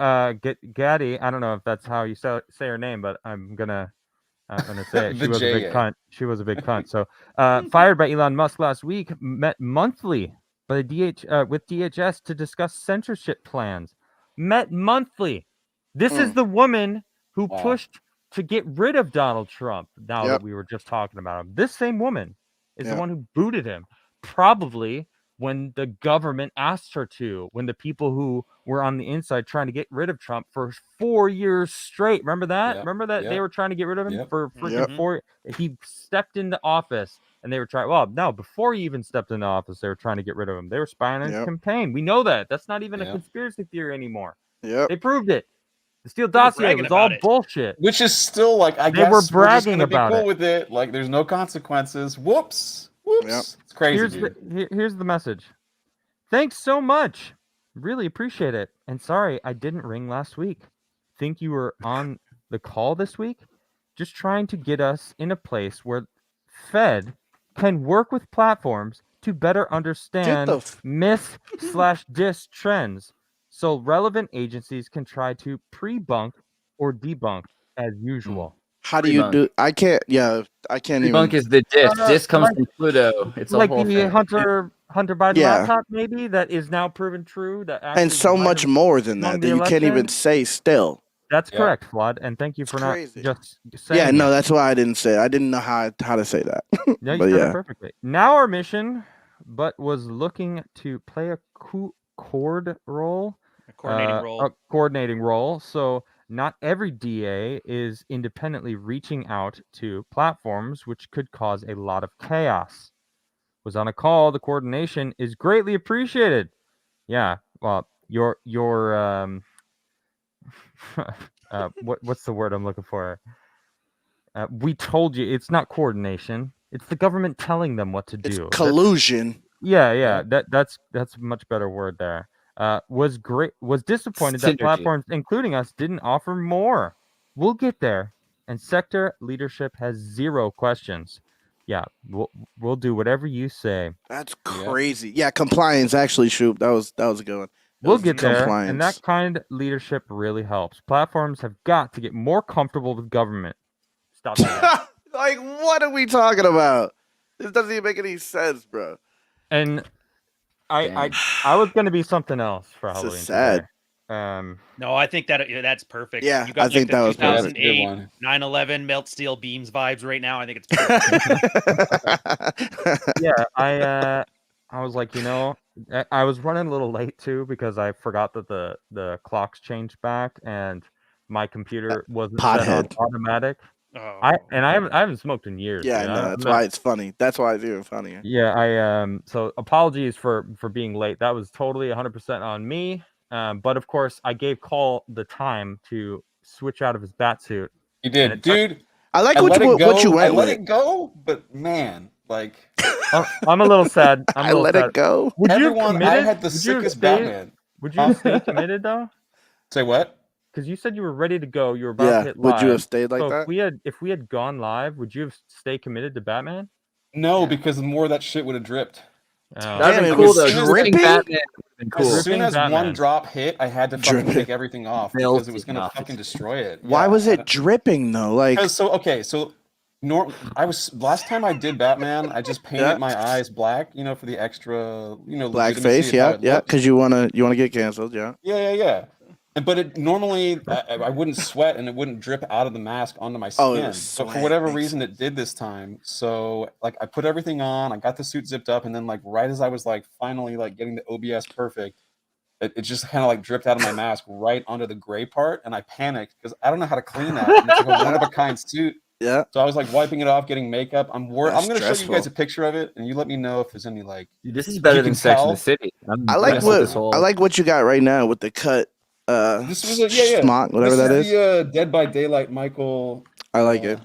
S1: Gaddy. I don't know if that's how you say her name, but I'm gonna say it. She was a big
S3: Vijay.
S1: cunt. She was a big cunt. So, fired by Elon Musk last week, met monthly by the with DHS to discuss censorship plans. Met monthly. This is the woman who
S3: Wow.
S1: pushed to get rid of Donald Trump. Now
S5: Yep.
S1: that we were just talking about him, this same woman is the
S5: Yep.
S1: one who booted him. Probably when the government asked her to, when the people who were on the inside trying to get rid of Trump for 4 years straight. Remember that?
S3: Yep,
S1: Remember that they
S3: yep,
S1: were trying to get rid of him
S3: yep.
S1: for freaking
S5: Yep.
S1: 4. He stepped into office and they were trying. Well, no, before he even stepped into office, they were trying to get rid of him. They were spying on his
S5: Yep.
S1: campaign. We know that. That's not even a
S3: Yep.
S1: conspiracy theory anymore.
S5: Yep.
S1: They proved it. The Steele
S4: were
S1: dossier
S4: bragging
S1: was all
S4: about it.
S1: bullshit.
S3: Which is still like, I
S1: They
S3: guess
S1: were
S3: we're just
S1: bragging
S3: gonna be
S1: about
S3: cool
S1: it.
S3: with it. Like, there's no consequences. Whoops. Whoops.
S5: Yep.
S3: It's crazy,
S1: Here's
S3: dude.
S1: here's the message. Thanks so much. Really appreciate it. And sorry I didn't ring last week. Think you were on the call this week? Just trying to get us in a place where Fed can work with platforms to better understand myth/dis trends, so relevant agencies can try to pre-bunk or debunk as usual.
S5: How do you
S2: Debunk.
S5: do? I can't. Yeah, I can't
S2: Debunk
S5: even.
S2: is the disk. Disk comes
S1: like-
S2: from Pluto. It's a
S1: Like
S2: whole
S1: the
S2: thing.
S1: Hunter Biden
S5: Yeah.
S1: laptop, maybe that is now proven true. That
S5: And
S1: actually
S5: so
S1: might
S5: much
S1: have-
S5: more than
S1: won
S5: that
S1: the
S5: that you can't even
S1: election.
S5: say still.
S1: That's
S3: Yeah.
S1: correct, Vlad, and thank you
S5: It's
S1: for not
S5: crazy.
S1: just saying.
S5: Yeah,
S1: it.
S5: no, that's why I didn't say. I didn't know how to say that.
S1: No, you
S5: but
S1: said
S5: yeah.
S1: it perfectly. Now our mission, but was looking to play a chord role.
S4: A coordinating role.
S1: A coordinating role. So not every DA is independently reaching out to platforms, which could cause a lot of chaos. Was on a call. The coordination is greatly appreciated. Yeah. Well, your what's the word I'm looking for? We told you it's not coordination. It's the government telling them what to
S5: It's
S1: do. That's-
S5: collusion.
S1: yeah. That's a much better word there. Was disappointed that
S2: Synergy.
S1: platforms, including us, didn't offer more. We'll get there. And sector leadership has 0 questions. Yeah, we'll do whatever you say.
S5: That's
S3: Yeah.
S5: crazy. Yeah, compliance. Actually, Shoop, that was a good one. That
S1: We'll
S5: was
S1: get there,
S5: compliance.
S1: and that kind of leadership really helps. Platforms have got to get more comfortable with government. Stop that.
S5: Like, what are we talking about? This doesn't even make any sense, bro.
S1: And I
S2: Dang.
S1: was gonna be something else for
S5: This is
S1: Halloween.
S5: sad.
S1: Today.
S4: No, I think that's perfect.
S5: Yeah,
S4: you got
S5: I think
S4: the
S5: that was perfect.
S3: That's a good
S4: 2008
S3: one.
S4: 9/11 melt steel beams vibes right now. I think it's perfect.
S1: Yeah, I was like, I was running a little late too because I forgot that the clocks changed back and my computer wasn't set on
S5: Pothead.
S1: automatic.
S4: Oh.
S1: I haven't smoked in years.
S5: Yeah,
S1: dude.
S5: no, that's why it's funny. That's why it's even funnier.
S1: Yeah, so apologies for being late. That was totally 100% on me. But of course, I gave Caul the time to switch out of his bat suit.
S3: You
S1: And
S3: did,
S1: it
S3: dude.
S5: I like
S3: I
S5: what
S3: let
S5: you
S3: it go.
S5: what you
S3: I
S5: went
S3: let
S5: with.
S3: it go, but man, like
S1: I'm a little sad.
S5: I let it go.
S1: Would you have
S3: everyone, I
S1: committed?
S3: had the
S1: Would you have
S3: sickest
S1: stayed-
S3: Batman.
S1: Would you have stayed committed though?
S3: Say what?
S1: Because you said you were ready to go. You were about
S5: Yeah,
S1: to hit live.
S5: would you have stayed like
S1: So
S5: that?
S1: if we had gone live, would you have stayed committed to Batman?
S3: No, because more of that shit would have dripped.
S1: Oh.
S2: That'd
S5: Damn,
S2: be
S5: it
S2: cool
S5: was
S2: though.
S5: dripping?
S2: Dripping Batman Cool.
S3: As soon as one
S1: Batman.
S3: drop hit, I had to fucking
S5: Dripping.
S3: take everything off
S2: Nails
S3: because it was
S2: taken
S3: gonna
S2: off.
S3: fucking destroy it.
S5: Why
S3: Yeah,
S5: was
S3: I
S5: it
S3: don't-
S5: dripping though? Like,
S3: Because I was last time I did Batman, I just painted
S5: Yeah.
S3: my eyes black, for the extra,
S5: black
S3: legitimacy
S5: face,
S3: of how
S5: yeah,
S3: it
S5: yeah,
S3: looks.
S5: because you wanna get canceled, yeah.
S3: Yeah. But it normally I wouldn't sweat and it wouldn't drip out of the mask onto my
S5: Oh, it
S3: skin.
S5: was
S3: But for
S5: sweat,
S3: whatever
S5: makes
S3: reason, it did this time. So like I put everything on, I got the suit zipped up, and then like right as I was like finally like getting the OBS perfect, it just kind of like dripped out of my mask right onto the gray part, and I panicked because I don't know how to clean that. And it's like a one of a kind suit.
S5: Yeah.
S3: So I was like wiping it off, getting makeup. I'm
S5: That's
S3: gonna show you guys
S5: stressful.
S3: a picture of it, and you let me know if there's any like.
S2: This is better
S3: You
S2: than
S3: can
S2: Sex in
S3: tell.
S2: the City.
S5: I like
S2: this
S5: what you got right now with the cut
S3: This was a
S5: smock, whatever
S3: this
S5: that is.
S3: The Dead by Daylight Michael.
S5: I like it.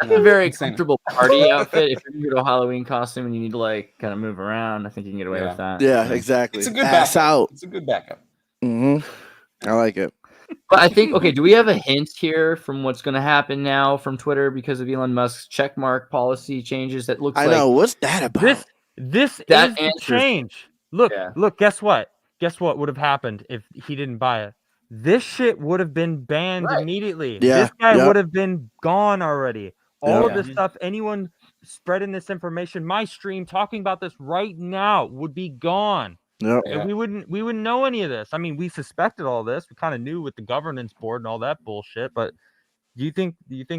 S2: That's a very
S3: Insane.
S2: comfortable party outfit. If you're gonna go Halloween costume and you need to like kind of move around, I think you can get away with that.
S5: Yeah, exactly.
S3: It's a good
S5: Ass
S3: backup.
S5: out.
S3: It's a good backup.
S5: I like it.
S2: But I think do we have a hint here from what's going to happen now from Twitter because of Elon Musk's checkmark policy changes? That looks
S5: I
S2: like
S5: know. What's that about?
S1: This
S2: That
S1: is the
S2: answers-
S1: change. Look,
S2: Yeah.
S1: look. Guess what? Guess what would have happened if he didn't buy it? This shit would have been banned
S2: Right.
S1: immediately.
S5: Yeah,
S1: This guy
S5: yep.
S1: would have been gone already. All of
S2: Yeah.
S1: this stuff, anyone spreading this information, my stream talking about this right now would be gone.
S5: Yep.
S3: Yeah.
S1: And we wouldn't know any of this. I mean, we suspected all this. We kind of knew with the governance board and all that bullshit. But do you think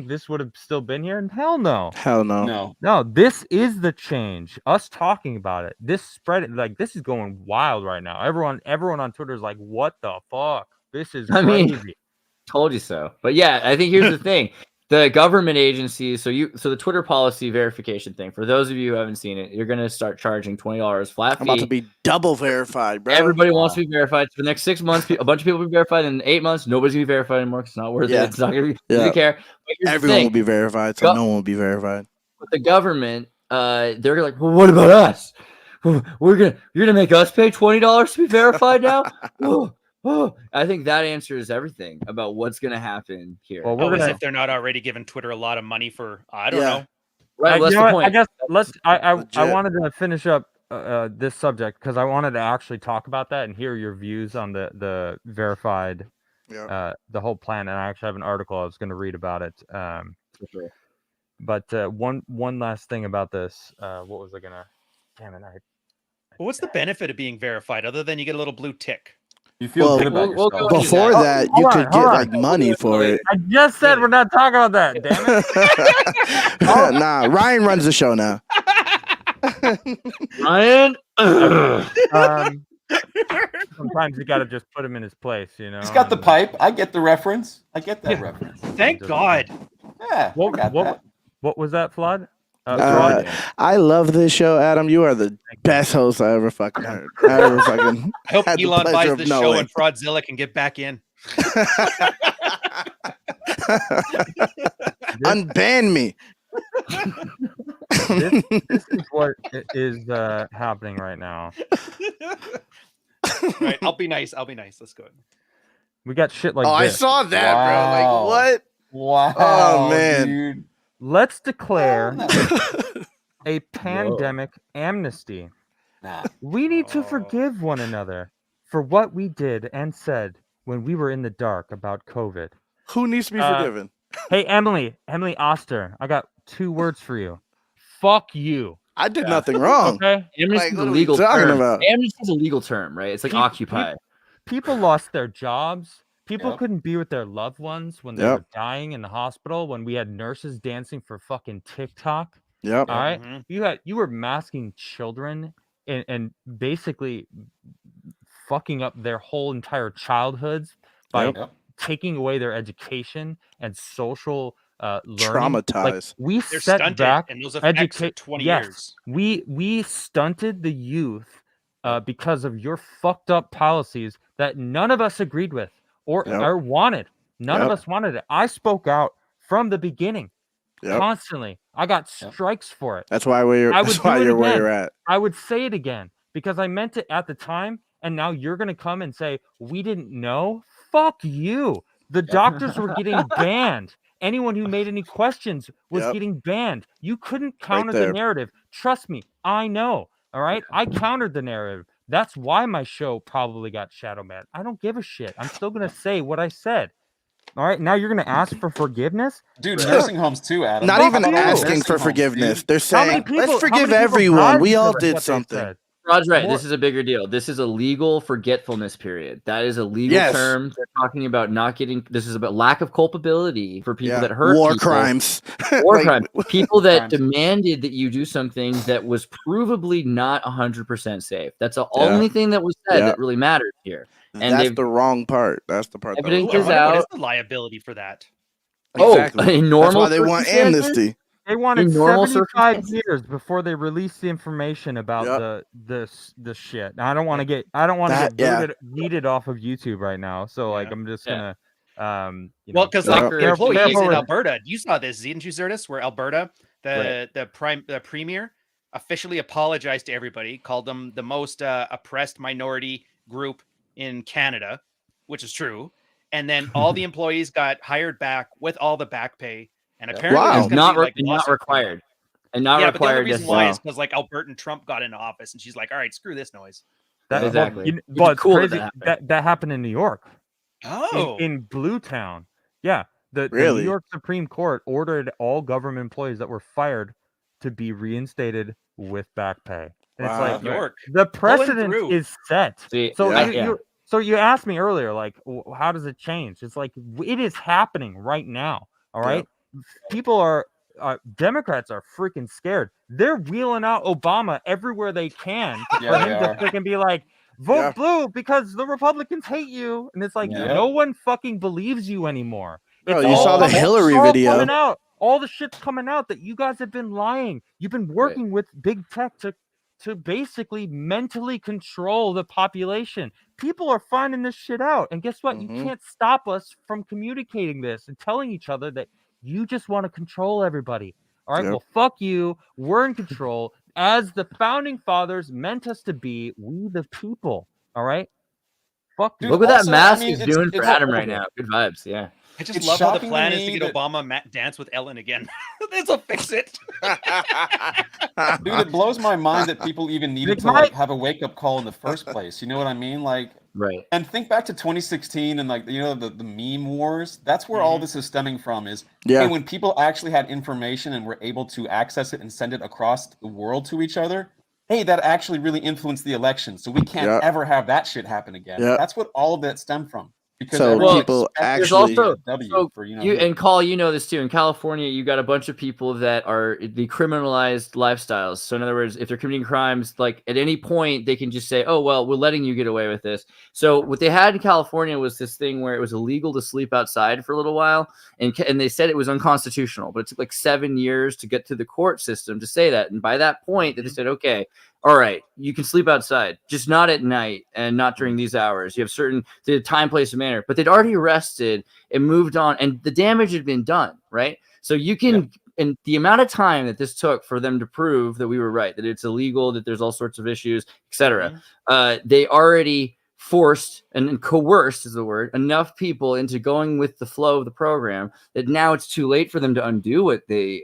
S1: this would have still been here? Hell no.
S5: Hell no.
S3: No.
S1: No, this is the change. Us talking about it. This spread like this is going wild right now. Everyone on Twitter is like, what the fuck? This is
S2: I
S1: crazy.
S2: mean, told you so. But yeah, I think here's the thing. The government agencies, so the Twitter policy verification thing, for those of you who haven't seen it, you're going to start charging $20 flat
S5: I'm
S2: fee.
S5: about to be double verified, bro.
S2: Everybody wants to be verified. For the next 6 months, a bunch of people will be verified. In 8 months, nobody's going to be verified anymore because it's not worth
S5: Yeah.
S2: it. It's not going to
S5: Yeah.
S2: care. But here's the
S5: Everyone
S2: thing.
S5: will be verified, so
S2: Go-
S5: no one will be verified.
S2: With the government, they're like, well, what about us? You're gonna make us pay $20 to be verified now? I think that answers everything about what's gonna happen here.
S1: Well,
S4: As if they're not already giving Twitter a lot of money for I don't
S5: Yeah.
S4: know.
S2: Right, well, that's
S1: you know
S2: the
S1: what?
S2: point.
S1: I guess I
S5: Legit.
S1: wanted to finish up this subject because I wanted to actually talk about that and hear your views on the verified
S5: Yeah.
S1: the whole plan. And I actually have an article I was going to read about it.
S2: For sure.
S1: But one last thing about this. What was I gonna? Damn it!
S4: Well, what's the benefit of being verified other than you get a little blue tick?
S3: You feel
S5: Well,
S3: good about
S2: we'll
S3: yourself.
S2: go
S5: Before
S2: Oh,
S5: that,
S1: hold
S5: you
S1: on,
S5: could
S1: hold
S5: get
S1: on.
S5: like money for it.
S1: I just said we're not talking about that. Damn it!
S5: Nah, Ryan runs the show now.
S2: Ryan,
S1: Sometimes you got to just put him in his place, you know.
S3: He's got the
S1: and-
S3: pipe. I get the reference. I get that
S4: Yeah.
S3: reference.
S4: Thank God.
S3: Yeah.
S1: What-
S3: I got
S1: what-
S3: that.
S1: What was that, Flood?
S5: Uh, I love this show, Adam. You are the best host I ever fucking heard. I ever fucking
S4: I hope
S5: had the
S4: Elon
S5: pleasure
S4: buys
S5: of
S4: this show
S5: knowing.
S4: and Fraudzilla can get back in.
S5: Unban me.
S1: This is what is happening right now.
S4: Right, I'll be nice. Let's go.
S1: We got shit like
S5: Oh, I
S1: this.
S5: saw that, bro.
S3: Wow.
S5: Like
S3: Wow.
S5: Oh, man.
S3: Dude.
S1: Let's declare
S5: what?
S1: a pandemic amnesty.
S3: Nah.
S1: We need to forgive one another for what we did and said when we were in the dark about COVID.
S5: Who needs to be
S1: Uh,
S5: forgiven?
S1: Hey, Emily Oster, I got 2 words for you. Fuck you.
S5: I did nothing wrong.
S1: Okay?
S2: amnesty is
S5: what
S2: a
S5: are we
S2: legal
S5: talking
S2: term.
S5: about?
S2: Amnesty is a legal term, right? It's like
S1: Peop-
S2: occupy.
S1: People lost their jobs. People
S3: Yep.
S1: couldn't be with their loved ones when they
S5: Yep.
S1: were dying in the hospital, when we had nurses dancing for fucking TikTok.
S5: Yep.
S1: All right.
S4: Mhm.
S1: You were masking children and basically fucking up their whole entire childhoods by
S5: Yep.
S3: Yep.
S1: taking away their education and social learning. Like,
S5: Traumatized.
S1: we
S4: They're
S1: set
S4: stunted,
S1: back
S4: and those effects are
S1: educate
S4: 20
S1: yes,
S4: years.
S1: we stunted the youth because of your fucked up policies that none of us agreed with or
S5: Yep.
S1: wanted. None of
S5: Yep.
S1: us wanted it. I spoke out from the beginning
S5: Yep.
S1: constantly. I got
S3: Yep.
S1: strikes for it.
S5: That's why
S1: I would
S5: That's why
S1: do it
S5: you're where
S1: again.
S5: you're at.
S1: I would say it again because I meant it at the time, and now you're gonna come and say we didn't know. Fuck you. The doctors were getting banned. Anyone who made any questions was
S5: Yep.
S1: getting banned. You couldn't counter the
S5: there.
S1: narrative. Trust me, I know. All right, I countered the narrative That's why my show probably got shadow banned. I don't give a shit. I'm still gonna say what I said. All right, now you're gonna ask for forgiveness,
S3: Dude. Nursing homes too, Adam.
S5: Not
S1: Fuck
S5: even
S1: you.
S5: asking
S3: Nursing
S5: for
S3: homes,
S5: forgiveness.
S3: dude.
S5: They're
S1: How many
S5: saying,
S1: people?
S5: let's
S1: how
S5: forgive
S1: many people
S5: everyone.
S1: died
S5: We all
S1: because of
S5: did
S1: what they
S5: something.
S1: said?
S2: Rod's right.
S1: More-
S2: This is a bigger deal. This is a legal forgetfulness period. That is a legal
S5: Yes.
S2: term. They're talking about not getting. This is about lack of culpability for people
S5: Yeah.
S2: that hurt
S5: War
S2: people.
S5: crimes.
S2: War
S5: Like,
S2: crimes. People that
S3: Crimes.
S2: demanded that you do something that was provably not 100% safe. That's the
S5: Yeah.
S2: only thing that was said
S5: Yeah.
S2: that really mattered here. And
S5: That's
S2: they've
S5: the wrong part. That's the part. That was
S2: Evidence
S4: Ooh, I
S2: is
S5: wrong.
S4: wonder what is
S2: out.
S4: the liability for that.
S5: Exactly.
S2: In
S5: That's
S2: normal
S5: why they want
S2: circumstances?
S5: amnesty.
S1: They wanted
S2: In normal
S1: 75
S2: circumstances?
S1: years before they released the information about
S5: Yep.
S1: the shit. I don't want to get
S5: Yeah.
S1: booted off of YouTube right now. So like
S4: Yeah.
S1: I'm just
S2: Yeah.
S1: gonna
S4: Well, because
S5: Yeah.
S4: like
S2: Fucker,
S4: employees
S1: careful
S4: in
S1: with-
S4: Alberta, you saw this, didn't you, Zertis? Where Alberta, the premier officially apologized to everybody, called them the most oppressed minority group in Canada, which is true. And then all the employees got hired back with all the back pay. And apparently,
S5: Wow.
S4: there's
S2: And
S4: gonna
S2: not,
S4: be, like,
S2: and not
S4: lawsuits coming up.
S2: required. And not
S4: Yeah, but the only
S2: required.
S4: reason why is because like Albertan Trump got into office, and she's like, "All right, screw this noise."
S1: that,
S2: Exactly.
S1: Well,
S2: It'd be
S1: but it's
S2: cool if
S1: crazy
S2: that happened.
S1: that happened in New York.
S4: Oh,
S1: In Blue Town. Yeah. The
S5: Really?
S1: New York Supreme Court ordered all government employees that were fired to be reinstated with back pay. And it's
S5: Wow.
S1: like
S4: York.
S1: the precedent
S4: through.
S1: is set.
S2: See,
S1: So
S5: yeah.
S1: you asked me earlier, like, how does it change? It's like it is happening right now. All right, people are Democrats are freaking scared. They're wheeling out Obama everywhere they can for
S3: Yeah,
S1: him
S3: they
S1: to
S3: are.
S1: freaking be like, vote
S5: Yeah.
S1: blue because the Republicans hate you. And it's like
S2: Yeah.
S1: no one fucking believes you anymore.
S5: Bro,
S1: It's
S5: you saw the
S1: all-
S5: Hillary
S1: it's all
S5: video.
S1: coming out. All the shit's coming out that you guys have been lying. You've been working with big tech to basically mentally control the population. People are finding this shit out. And guess what?
S5: Mhm.
S1: You can't stop us from communicating this and telling each other that you just want to control everybody. All right,
S5: Yep.
S1: well, fuck you. We're in control. As the founding fathers meant us to be, we the people. All right? Fuck you.
S2: Look what that
S3: Also,
S2: mask
S3: I mean,
S2: is
S3: it's-
S2: doing for
S3: it's
S2: Adam
S3: all
S2: right
S3: over.
S2: now. Good vibes. Yeah.
S4: I just
S3: It's
S4: love how the
S3: shocking to
S4: plan is to
S3: me
S4: get
S3: that-
S4: Obama dance with Ellen again. This will fix it.
S3: Dude, it blows my mind that people even needed
S1: It
S3: to like
S1: might-
S3: have a wake up call in the first place. You know what I mean? Like,
S2: Right.
S3: and think back to 2016 and like the meme wars. That's where all this is stemming from. Is
S5: Yeah.
S3: hey, when people actually had information and were able to access it and send it across the world to each other. Hey, that actually really influenced the election. So we can't
S5: Yeah.
S3: ever have that shit happen again.
S5: Yeah.
S3: That's what all of that stemmed from. Because
S5: So
S3: everyone
S5: people
S3: expected
S2: There's
S5: actually-
S2: also
S3: W
S2: so
S3: for
S2: you
S3: who.
S2: and Caul, you know this too. In California, you got a bunch of people that are the criminalized lifestyles. So in other words, if they're committing crimes, like at any point they can just say, "Oh well, we're letting you get away with this." So what they had in California was this thing where it was illegal to sleep outside for a little while, and they said it was unconstitutional. But it took like 7 years to get to the court system to say that. And by that point, they said, "Okay, all right, you can sleep outside, just not at night and not during these hours. You have certain the time, place, and manner." But they'd already arrested and moved on, and the damage had been done, right? So you can, and the amount of time that this took for them to prove that we were right, that it's illegal, that there's all sorts of issues, etc. They already forced and coerced is the word enough people into going with the flow of the program that now it's too late for them to undo what they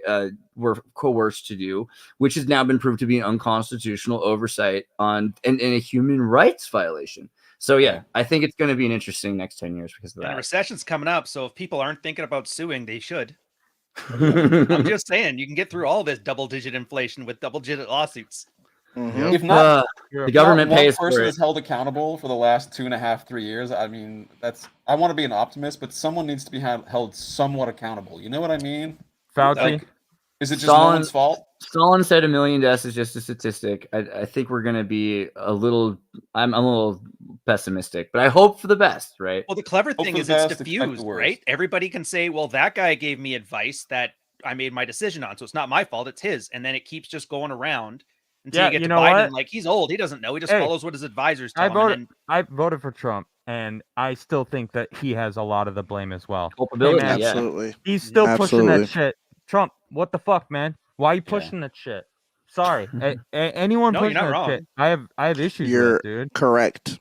S2: were coerced to do, which has now been proved to be an unconstitutional oversight on and a human rights violation. So yeah, I think it's going to be an interesting next 10 years because of
S4: And a
S2: that.
S4: recession's coming up, so if people aren't thinking about suing, they should. I'm just saying, you can get through all this double-digit inflation with double-digit lawsuits.
S5: Mhm.
S3: If not,
S2: the government
S3: not one
S2: pays for
S3: person
S2: it.
S3: is held accountable for the last 2.5, 3 years. I mean, I want to be an optimist, but someone needs to be held somewhat accountable. You know what I mean?
S1: Fauci.
S3: Like, is it just
S2: Stalin-
S3: no one's fault?
S2: Stalin said 1 million deaths is just a statistic. I think we're going to be a little. I'm a little pessimistic, but I hope for the best, right?
S4: Well, the clever
S3: Hope
S4: thing
S3: for
S4: is
S3: the
S4: it's
S3: best, expect the
S4: diffused,
S3: worst.
S4: right? Everybody can say, well, that guy gave me advice that I made my decision on, so it's not my fault, it's his. And then it keeps just going around until
S1: Yeah,
S4: you get
S1: you
S4: to
S1: know
S4: Biden.
S1: what?
S4: Like, he's old, he doesn't know, he just
S1: Hey,
S4: follows what his advisors tell him.
S1: I voted for Trump, and I still think that he has a lot of the blame as well.
S2: Culpability,
S1: man.
S2: yeah.
S5: Absolutely.
S1: He's still pushing
S5: Absolutely.
S1: that shit. Trump, what the fuck, man? Why are you pushing that shit? Sorry, anyone
S4: No, you're
S1: pushing
S4: not
S1: that
S4: wrong.
S1: shit, I have issues
S5: You're
S1: with, dude.
S5: correct.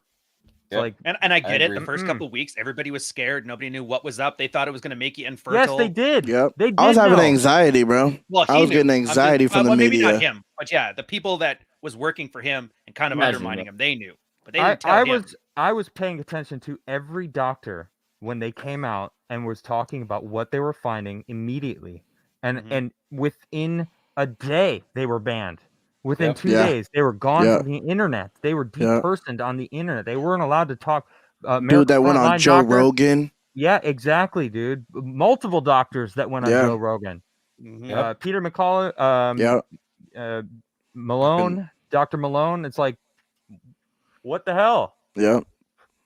S1: It's
S3: Yep.
S1: like,
S4: And I get it.
S3: agree.
S4: The first couple of weeks, everybody was scared. Nobody knew what was up. They thought it was going to make you
S1: yes,
S4: infertile.
S1: they did.
S5: Yep.
S1: They did.
S5: I was having
S1: know.
S5: anxiety, bro.
S4: Well,
S5: I
S4: he
S5: was
S4: knew.
S5: getting
S4: I'm just-
S5: anxiety from the
S4: well, maybe not
S5: media.
S4: him, but yeah, the people that was working for him and kind of
S2: Imagine
S4: undermining
S2: that.
S4: him. They knew, but they didn't tell him.
S1: I was paying attention to every doctor when they came out and was talking about what they were finding immediately, and within a day they were banned. Within 2 days, they were gone from the internet. They were depersoned on the internet. They weren't allowed to talk.
S5: Dude, that went on Joe Rogan.
S1: Yeah, exactly, dude. Multiple doctors that went on Joe Rogan. Peter McCullough, Malone, Dr. Malone. It's like, what the hell?
S5: Yeah.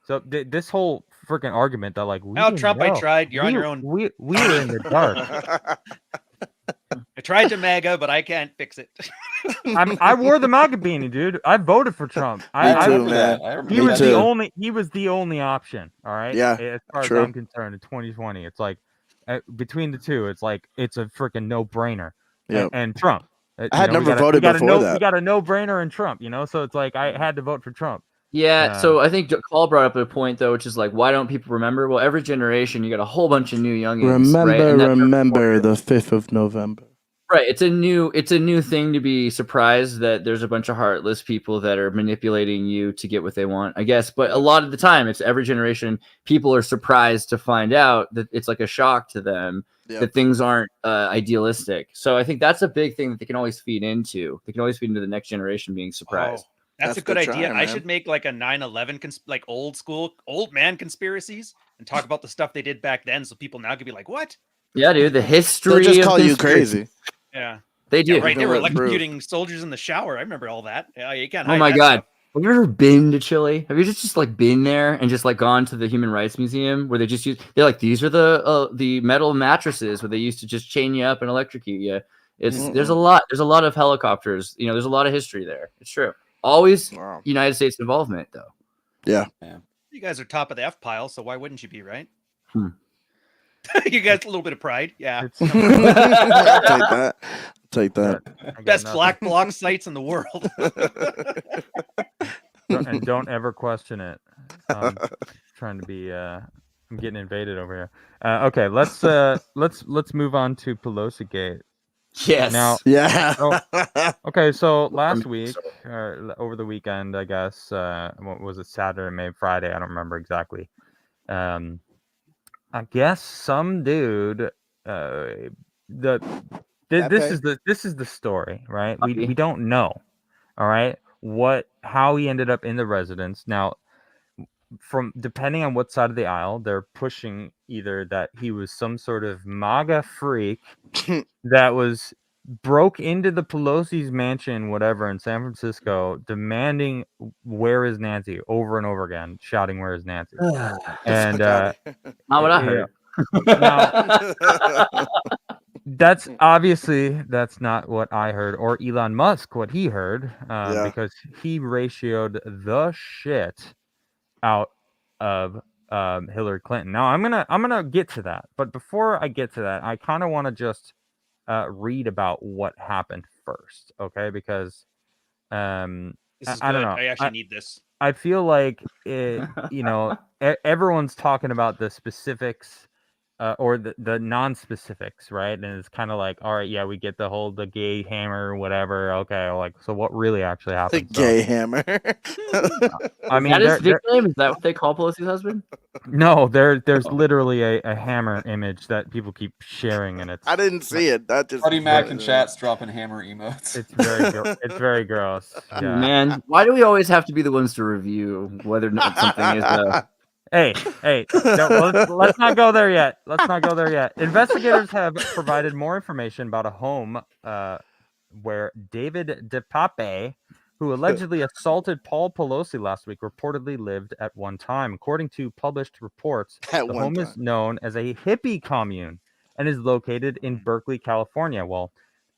S1: So this whole freaking argument that like,
S4: Trump, I tried. You're on your own.
S1: We were in the dark.
S4: I tried to MAGA, but I can't fix it.
S1: I wore the MAGA beanie, dude. I voted for Trump.
S3: I remember that.
S1: He was the only. He was the only option. All right.
S5: Yeah.
S1: As far as I'm concerned, in 2020, it's like between the two, it's like it's a freaking no-brainer.
S5: Yeah.
S1: And Trump.
S5: I had never voted before that.
S1: We got a no-brainer in Trump. So it's like I had to vote for Trump.
S2: Yeah, so I think Caul brought up a point though, which is like, why don't people remember? Well, every generation you got a whole bunch of new youngins.
S5: Remember the 5th of November.
S2: Right, it's a new thing to be surprised that there's a bunch of heartless people that are manipulating you to get what they want, I guess. But a lot of the time, it's every generation. People are surprised to find out that it's like a shock to them that things aren't idealistic. So I think that's a big thing that they can always feed into. They can always feed into the next generation being surprised.
S4: Oh. That's a good idea. I should make like a 9/11 like old school old man conspiracies and talk about the stuff they did back then, so people now could be like, "What?"
S2: Yeah, dude, the history.
S5: They'll just call you crazy.
S4: Yeah,
S2: they do.
S4: Yeah, right, they were electrocuting soldiers in the shower. I remember all that. Yeah, you can't.
S2: Oh my god, have you ever been to Chile? Have you just like been there and just like gone to the Human Rights Museum where they just use? They're like, these are the metal mattresses where they used to just chain you up and electrocute you. It's there's a lot of helicopters. There's a lot of history there. It's true. Always United States involvement, though.
S5: Yeah.
S4: You guys are top of the F pile, so why wouldn't you be, right? You got a little bit of pride. Yeah.
S5: I'll take that.
S4: Best black bloc sites in the world.
S1: And don't ever question it. Trying to be I'm getting invaded over here. Okay, let's move on to PelosiGate.
S2: Yes.
S1: Now, okay. So last week, over the weekend, I guess, what was it? Saturday, maybe Friday? I don't remember exactly. I guess some dude. This is the story, right? We don't know. All right, how he ended up in the residence now. From depending on what side of the aisle, they're pushing either that he was some sort of MAGA freak that broke into the Pelosi's mansion, whatever, in San Francisco, demanding "Where is Nancy?" over and over again, shouting "Where is Nancy?" And
S2: not what I heard.
S1: Now, that's not what I heard, or Elon Musk what he heard, because he ratioed the shit out of Hillary Clinton. Now I'm gonna get to that, but before I get to that, I kind of want to just read about what happened first, okay? Because
S4: this is
S1: I don't
S4: good.
S1: know.
S4: I actually need this.
S1: I feel like everyone's talking about the specifics or the non-specifics, right? And it's kind of like, all right, yeah, we get the gay hammer or whatever. Okay, like, so what really actually happened?
S5: The gay hammer.
S2: I mean, that his nickname? Is that what they call Pelosi's husband?
S1: No, there's literally a hammer image that people keep sharing, and it's.
S5: I didn't see it. That just.
S3: Buddy Mac in chat's dropping hammer emotes.
S1: It's very gross. Yeah.
S2: Man, why do we always have to be the ones to review whether or not something is?
S1: Hey, let's not go there yet. Investigators have provided more information about a home where David DePape, who allegedly assaulted Paul Pelosi last week, reportedly lived at one time. According to published reports, the home is known as a hippie commune and is located in Berkeley, California. Well,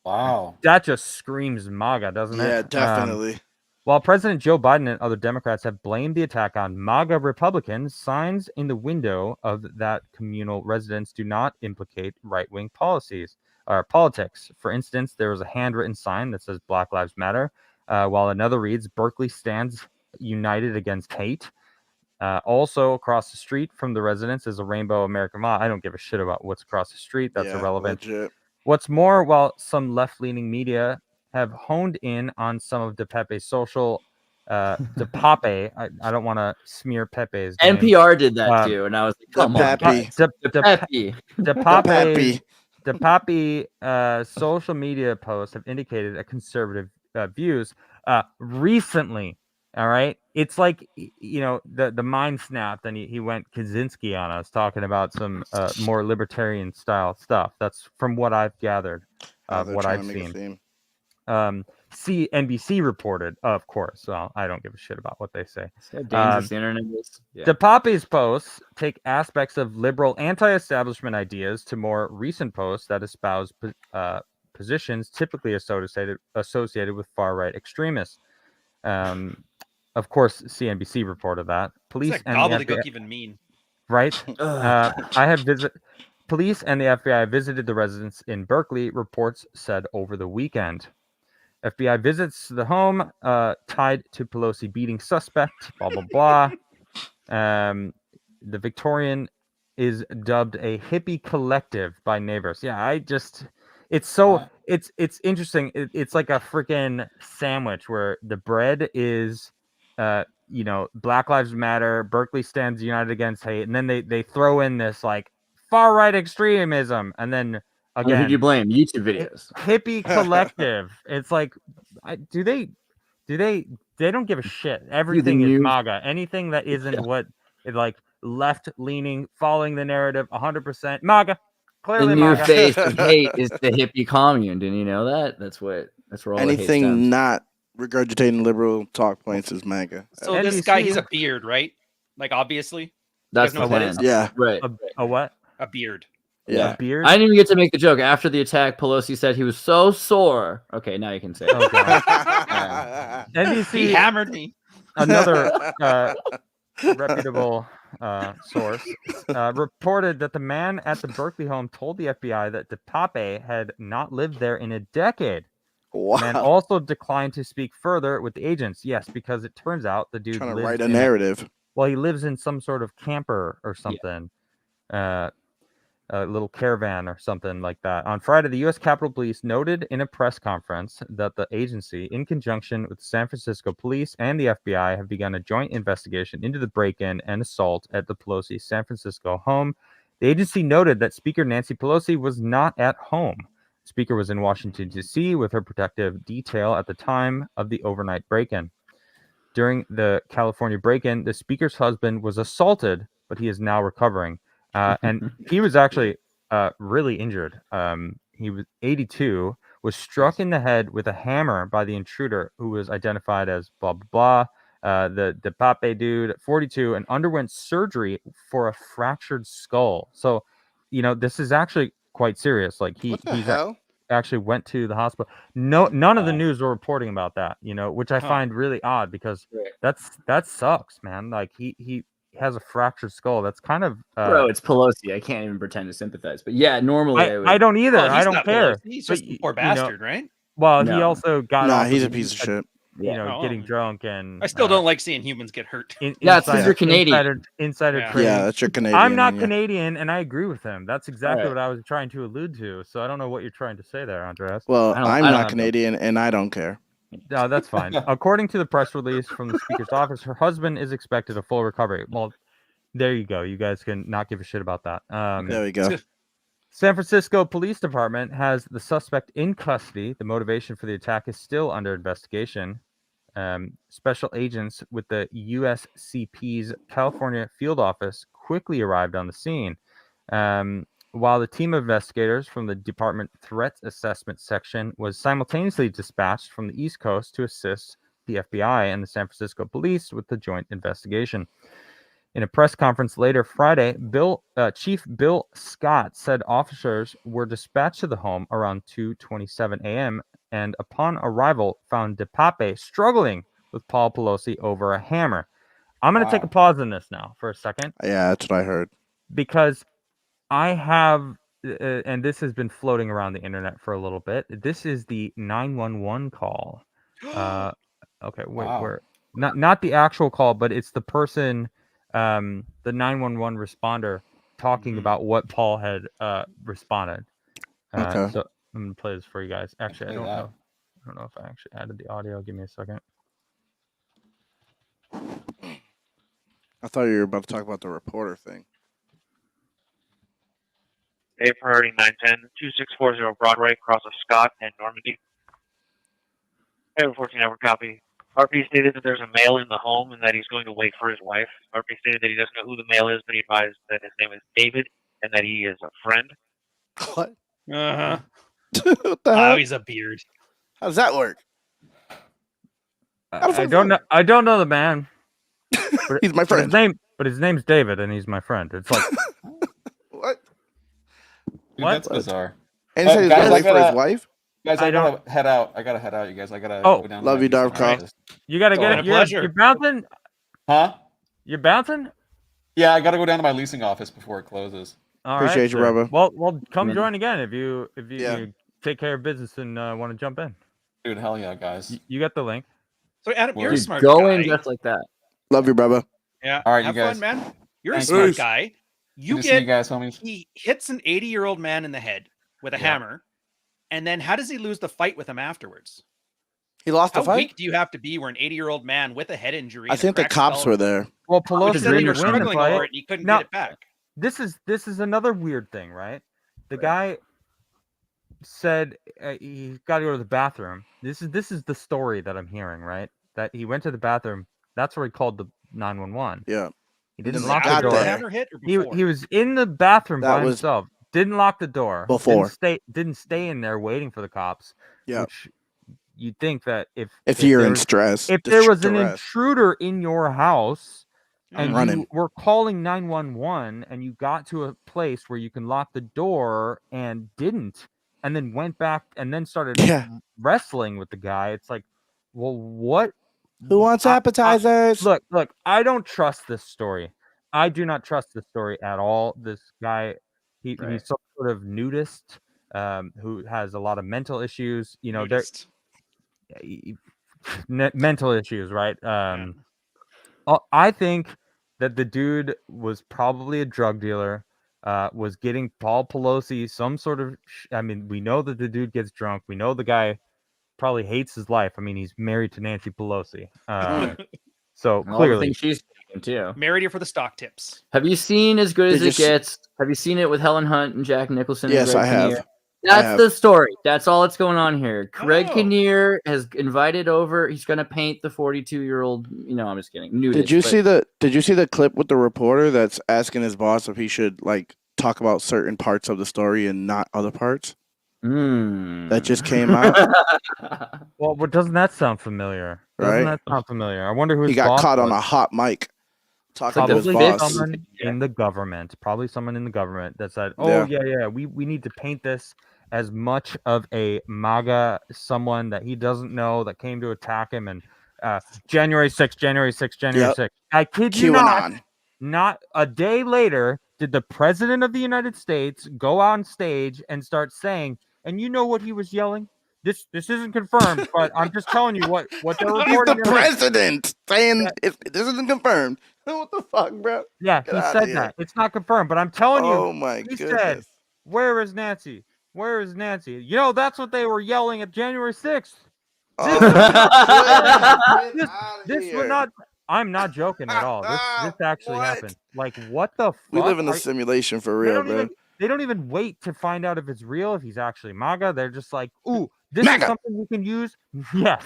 S3: wow,
S1: that just screams MAGA, doesn't it?
S5: Yeah, definitely.
S1: While President Joe Biden and other Democrats have blamed the attack on MAGA Republicans, signs in the window of that communal residence do not implicate right-wing policies or politics. For instance, there was a handwritten sign that says Black Lives Matter, while another reads, Berkeley stands united against hate. Also across the street from the residence is a rainbow American flag. I don't give a shit about what's across the street. That's irrelevant.
S5: Legit.
S1: What's more, while some left-leaning media have honed in on some of DePepe's social. DePape, I don't want to smear Pepe's name.
S2: NPR did that too, and I was like, "Come on,
S5: Pepe.
S2: guys." Pepe.
S1: DePape's social media posts have indicated a conservative views recently. All right, it's like the mind snapped and he went Kaczynski on us talking about some more libertarian style stuff. That's from what I've gathered,
S5: They're
S1: what
S5: trying
S1: I've
S5: to make a
S1: seen.
S5: theme.
S1: NBC reported, of course. Well, I don't give a shit about what they say.
S2: How dangerous the internet is. Yeah.
S1: DePape's posts take aspects of liberal anti-establishment ideas to more recent posts that espouse positions typically associated with far-right extremists. Of course, CNBC reported that.
S4: What's
S1: Police
S4: that
S1: and the
S4: gobbledygook
S1: FBI,
S4: even mean?
S1: right? Police and the FBI visited the residence in Berkeley, reports said over the weekend. FBI visits the home tied to Pelosi beating suspect, blah, blah, blah. The Victorian is dubbed a hippie collective by neighbors. Yeah, it's so, it's interesting. It's like a freaking sandwich where the bread is, Black Lives Matter, Berkeley stands united against hate, and then they throw in this like far right extremism, and then
S2: Who do you
S1: again,
S2: blame? YouTube videos.
S1: hippie collective. It's like, they don't give a shit. Everything is
S2: new-
S1: MAGA. Anything that isn't what like left leaning, following the narrative, 100% MAGA.
S2: The
S1: Clearly
S2: new
S1: MAGA.
S2: face of hate is the hippie commune. Didn't you know that? That's where all the hate
S5: Anything
S2: stems.
S5: not regurgitating liberal talk points is MAGA.
S4: So this guy, he's
S1: NBC
S4: a beard, right? Like obviously,
S2: That's
S4: you
S2: the
S4: guys know what
S2: plan.
S4: it is?
S5: Yeah.
S2: Right.
S1: a what?
S4: A beard.
S5: Yeah.
S1: A beard?
S2: I didn't even get to make the joke. After the attack, Pelosi said he was so sore. Okay, now you can say it.
S1: Oh, God.
S4: He
S1: NBC,
S4: hammered me.
S1: another reputable source, reported that the man at the Berkeley home told the FBI that DePape had not lived there in a decade.
S5: Wow.
S1: Man also declined to speak further with the agents. Yes, because it turns out the dude
S5: Trying to
S1: lives
S5: write a
S1: in
S5: narrative.
S1: he lives in some sort of camper or something. A little caravan or something like that. On Friday, the U.S. Capitol Police noted in a press conference that the agency, in conjunction with the San Francisco Police and the FBI, have begun a joint investigation into the break-in and assault at the Pelosi San Francisco home. The agency noted that Speaker Nancy Pelosi was not at home. The Speaker was in Washington, D.C. with her protective detail at the time of the overnight break-in. During the California break-in, the Speaker's husband was assaulted, but he is now recovering. And he was actually really injured. He was 82, was struck in the head with a hammer by the intruder, who was identified as blah, blah, blah. The Pape dude, 42, and underwent surgery for a fractured skull. So, this is actually quite serious. Like
S5: What the hell?
S1: actually went to the hospital. None of the news were reporting about that, which I find really odd because that sucks, man. Like he has a fractured skull. That's kind of
S2: Bro, it's Pelosi. I can't even pretend to sympathize. But yeah, normally I would.
S1: I don't either.
S4: Well,
S1: I
S4: he's
S1: don't
S4: not
S1: care.
S4: Pelosi. He's
S1: But,
S4: just a poor bastard, right?
S1: Well, he
S2: No.
S1: also got
S5: Nah,
S1: off
S5: he's
S1: of
S5: a piece of shit.
S2: Yeah.
S1: getting drunk and
S4: I still don't like seeing humans get hurt.
S2: Yeah, it's 'cause you're Canadian.
S1: Insider
S4: Yeah.
S1: trading.
S5: Yeah, that's your Canadian.
S1: I'm not
S5: in you.
S1: Canadian, and I agree with him. That's exactly
S2: Alright.
S1: what I was trying to allude to. So I don't know what you're trying to say there, Andreas.
S5: Well,
S2: I
S5: I'm
S2: don't-
S5: not Canadian, and I don't care.
S1: No, that's fine. According to the press release from the Speaker's office, her husband is expected a full recovery. Well, there you go. You guys can not give a shit about that.
S5: There we go.
S1: San Francisco Police Department has the suspect in custody. The motivation for the attack is still under investigation. Special agents with the USCP's California field office quickly arrived on the scene. While the team of investigators from the Department Threat Assessment Section was simultaneously dispatched from the East Coast to assist the FBI and the San Francisco Police with the joint investigation. In a press conference later Friday, Chief Bill Scott said officers were dispatched to the home around 2:27 a.m. and upon arrival found DePape struggling with Paul Pelosi over a hammer. I'm going to take a pause in this now for a second.
S5: Yeah, that's what I heard.
S1: Because I have, and this has been floating around the internet for a little bit. This is the 911 call. Okay, wait,
S3: Wow.
S1: where? Not the actual call, but it's the person, the 911 responder talking about what Paul had responded.
S5: Okay.
S1: So I'm gonna play this for you guys. Actually, I
S3: Play
S1: don't
S3: that.
S1: know. I don't know if I actually added the audio. Give me a second.
S5: I thought you were about to talk about the reporter thing.
S6: A priority 910, 2640 Broadway, across of Scott and Normandy. Hey, 14 hour copy. RP stated that there's a male in the home and that he's going to wait for his wife. RP stated that he doesn't know who the male is, but he advised that his name is David and that he is a friend.
S5: What?
S4: Uh-huh.
S5: What the
S4: Oh,
S5: hell?
S4: he's a beard.
S5: How does that work?
S1: I don't know. I don't know the man. But,
S5: He's my friend.
S1: But his name's David, and he's my friend. It's like
S5: What?
S3: Dude,
S1: What?
S3: that's bizarre.
S5: And he said he's
S3: guys,
S5: gonna
S3: I
S5: wait for his
S3: gotta-
S5: wife?
S3: Guys,
S1: I
S3: I gotta head out. I gotta head out, you guys. I gotta
S1: Oh,
S3: go down. to
S5: love
S3: my
S5: you, Dark
S3: leasing
S5: Carl.
S3: office.
S1: you gotta
S3: It's
S1: get
S3: all
S1: it.
S3: right.
S1: You're
S4: Pleasure.
S1: bouncing.
S3: Huh?
S1: You're bouncing.
S3: Yeah, I gotta go down to my leasing office before it closes.
S1: All
S5: Appreciate
S1: right,
S5: you,
S1: sir.
S5: brother.
S1: Well, come
S2: Man.
S1: join again if you
S5: Yeah.
S1: you take care of business and want to jump in.
S3: Dude, hell yeah, guys.
S1: You got the link.
S4: So Adam, you're a
S3: Dude,
S4: smart
S2: Go
S4: guy.
S2: in just like that.
S5: Love you, brother.
S4: Yeah.
S3: All right,
S4: Have
S3: you guys.
S4: fun, man. You're
S3: Thanks,
S4: a smart
S5: Peace.
S4: guy. You
S3: Good to see you
S4: get
S3: guys, homies.
S4: he hits an 80-year-old man in the head with a
S3: Yeah.
S4: hammer, and then how does he lose the fight with him afterwards?
S5: He lost
S4: How
S5: the fight?
S4: weak do you have to be where an 80-year-old man with a head injury?
S5: I
S4: and a
S5: think the
S4: cracked
S5: cops
S4: skull-
S5: were there.
S1: Well,
S4: But
S1: Pelosi
S4: he said they
S1: didn't
S4: were
S1: win the
S4: struggling over
S1: fight.
S4: it, and he couldn't
S1: No.
S4: get it back.
S1: This is another weird thing, right? The guy said he got to go to the bathroom. This is the story that I'm hearing, right? That he went to the bathroom. That's where he called the 911.
S5: Yeah.
S1: He
S5: And
S1: didn't
S5: then
S1: lock
S5: they
S1: the
S5: got
S1: door.
S4: After the
S5: there.
S4: hammer hit or
S1: He
S4: before?
S1: he was in the bathroom
S5: That
S1: by
S5: was
S1: himself. Didn't lock the door.
S5: before.
S1: Didn't stay in there waiting for the cops.
S5: Yeah.
S1: Which you'd think that if
S5: You're
S1: there
S5: in
S1: was-
S5: stress.
S1: if there was an
S5: distress.
S1: intruder in your house and you
S5: Running.
S1: were calling 911 and you got to a place where you can lock the door and didn't, and then went back and then started
S5: Yeah.
S1: wrestling with the guy, it's like, well, what?
S5: Who wants appetizers?
S1: Look, I don't trust this story. I do not trust this story at all. This guy, he's some sort of nudist who has a lot of mental issues. You know,
S4: Nudist.
S1: mental issues, right? I think that the dude was probably a drug dealer, was getting Paul Pelosi some sort of. I mean, we know that the dude gets drunk. We know the guy probably hates his life. I mean, he's married to Nancy Pelosi, so
S2: And all the
S1: clearly,
S2: things she's taking too.
S4: Married her for the stock tips.
S2: Have you seen As Good as
S5: Did you
S2: It Gets? Have you seen it with Helen Hunt and Jack Nicholson? And
S5: Yes,
S2: Greg
S5: I have.
S2: Kinnear? That's
S5: have.
S2: the story. That's all that's going on here. Greg
S4: Oh.
S2: Kinnear has invited over. He's going to paint the 42-year-old. You know, I'm just kidding. Nudist,
S5: Did you
S2: but-
S5: see the clip with the reporter that's asking his boss if he should like talk about certain parts of the story and not other parts? That just came out.
S1: well, doesn't that sound familiar?
S5: Right?
S1: Doesn't that sound familiar? I wonder who his
S5: He got
S1: boss
S5: caught on
S1: was.
S5: a hot mic talking to his
S1: Probably
S5: boss.
S1: someone in the government. Probably someone in the government that said, "Oh yeah, we need to paint this as much of a MAGA someone that he doesn't know that came to attack him and January 6th, January 6th, January
S5: Yep.
S1: 6th." I kid you not.
S5: QAnon.
S1: Not a day later did the president of the United States go on stage and start saying, and you know what he was yelling? This isn't confirmed, but I'm just telling you what they're
S5: He's
S1: reporting.
S5: the president saying if this isn't confirmed. What the fuck, bro?
S1: Yeah,
S5: Get
S1: he
S5: outta
S1: said
S5: here.
S1: that. It's not confirmed, but I'm telling you,
S5: Oh my
S1: he
S5: goodness.
S1: said, "Where is Nancy? Where is Nancy?" You know, that's what they were yelling at January 6th.
S5: Oh,
S1: This- This would not. I'm not joking at all. This actually
S5: What?
S1: happened. Like, what the fuck?
S5: We live in a
S1: Are-
S5: simulation for
S1: they
S5: real,
S1: don't
S5: bro.
S1: even they don't even wait to find out if it's real, if he's actually MAGA. They're just like, "Ooh, this
S5: MAGA.
S1: is something we can use." Yes.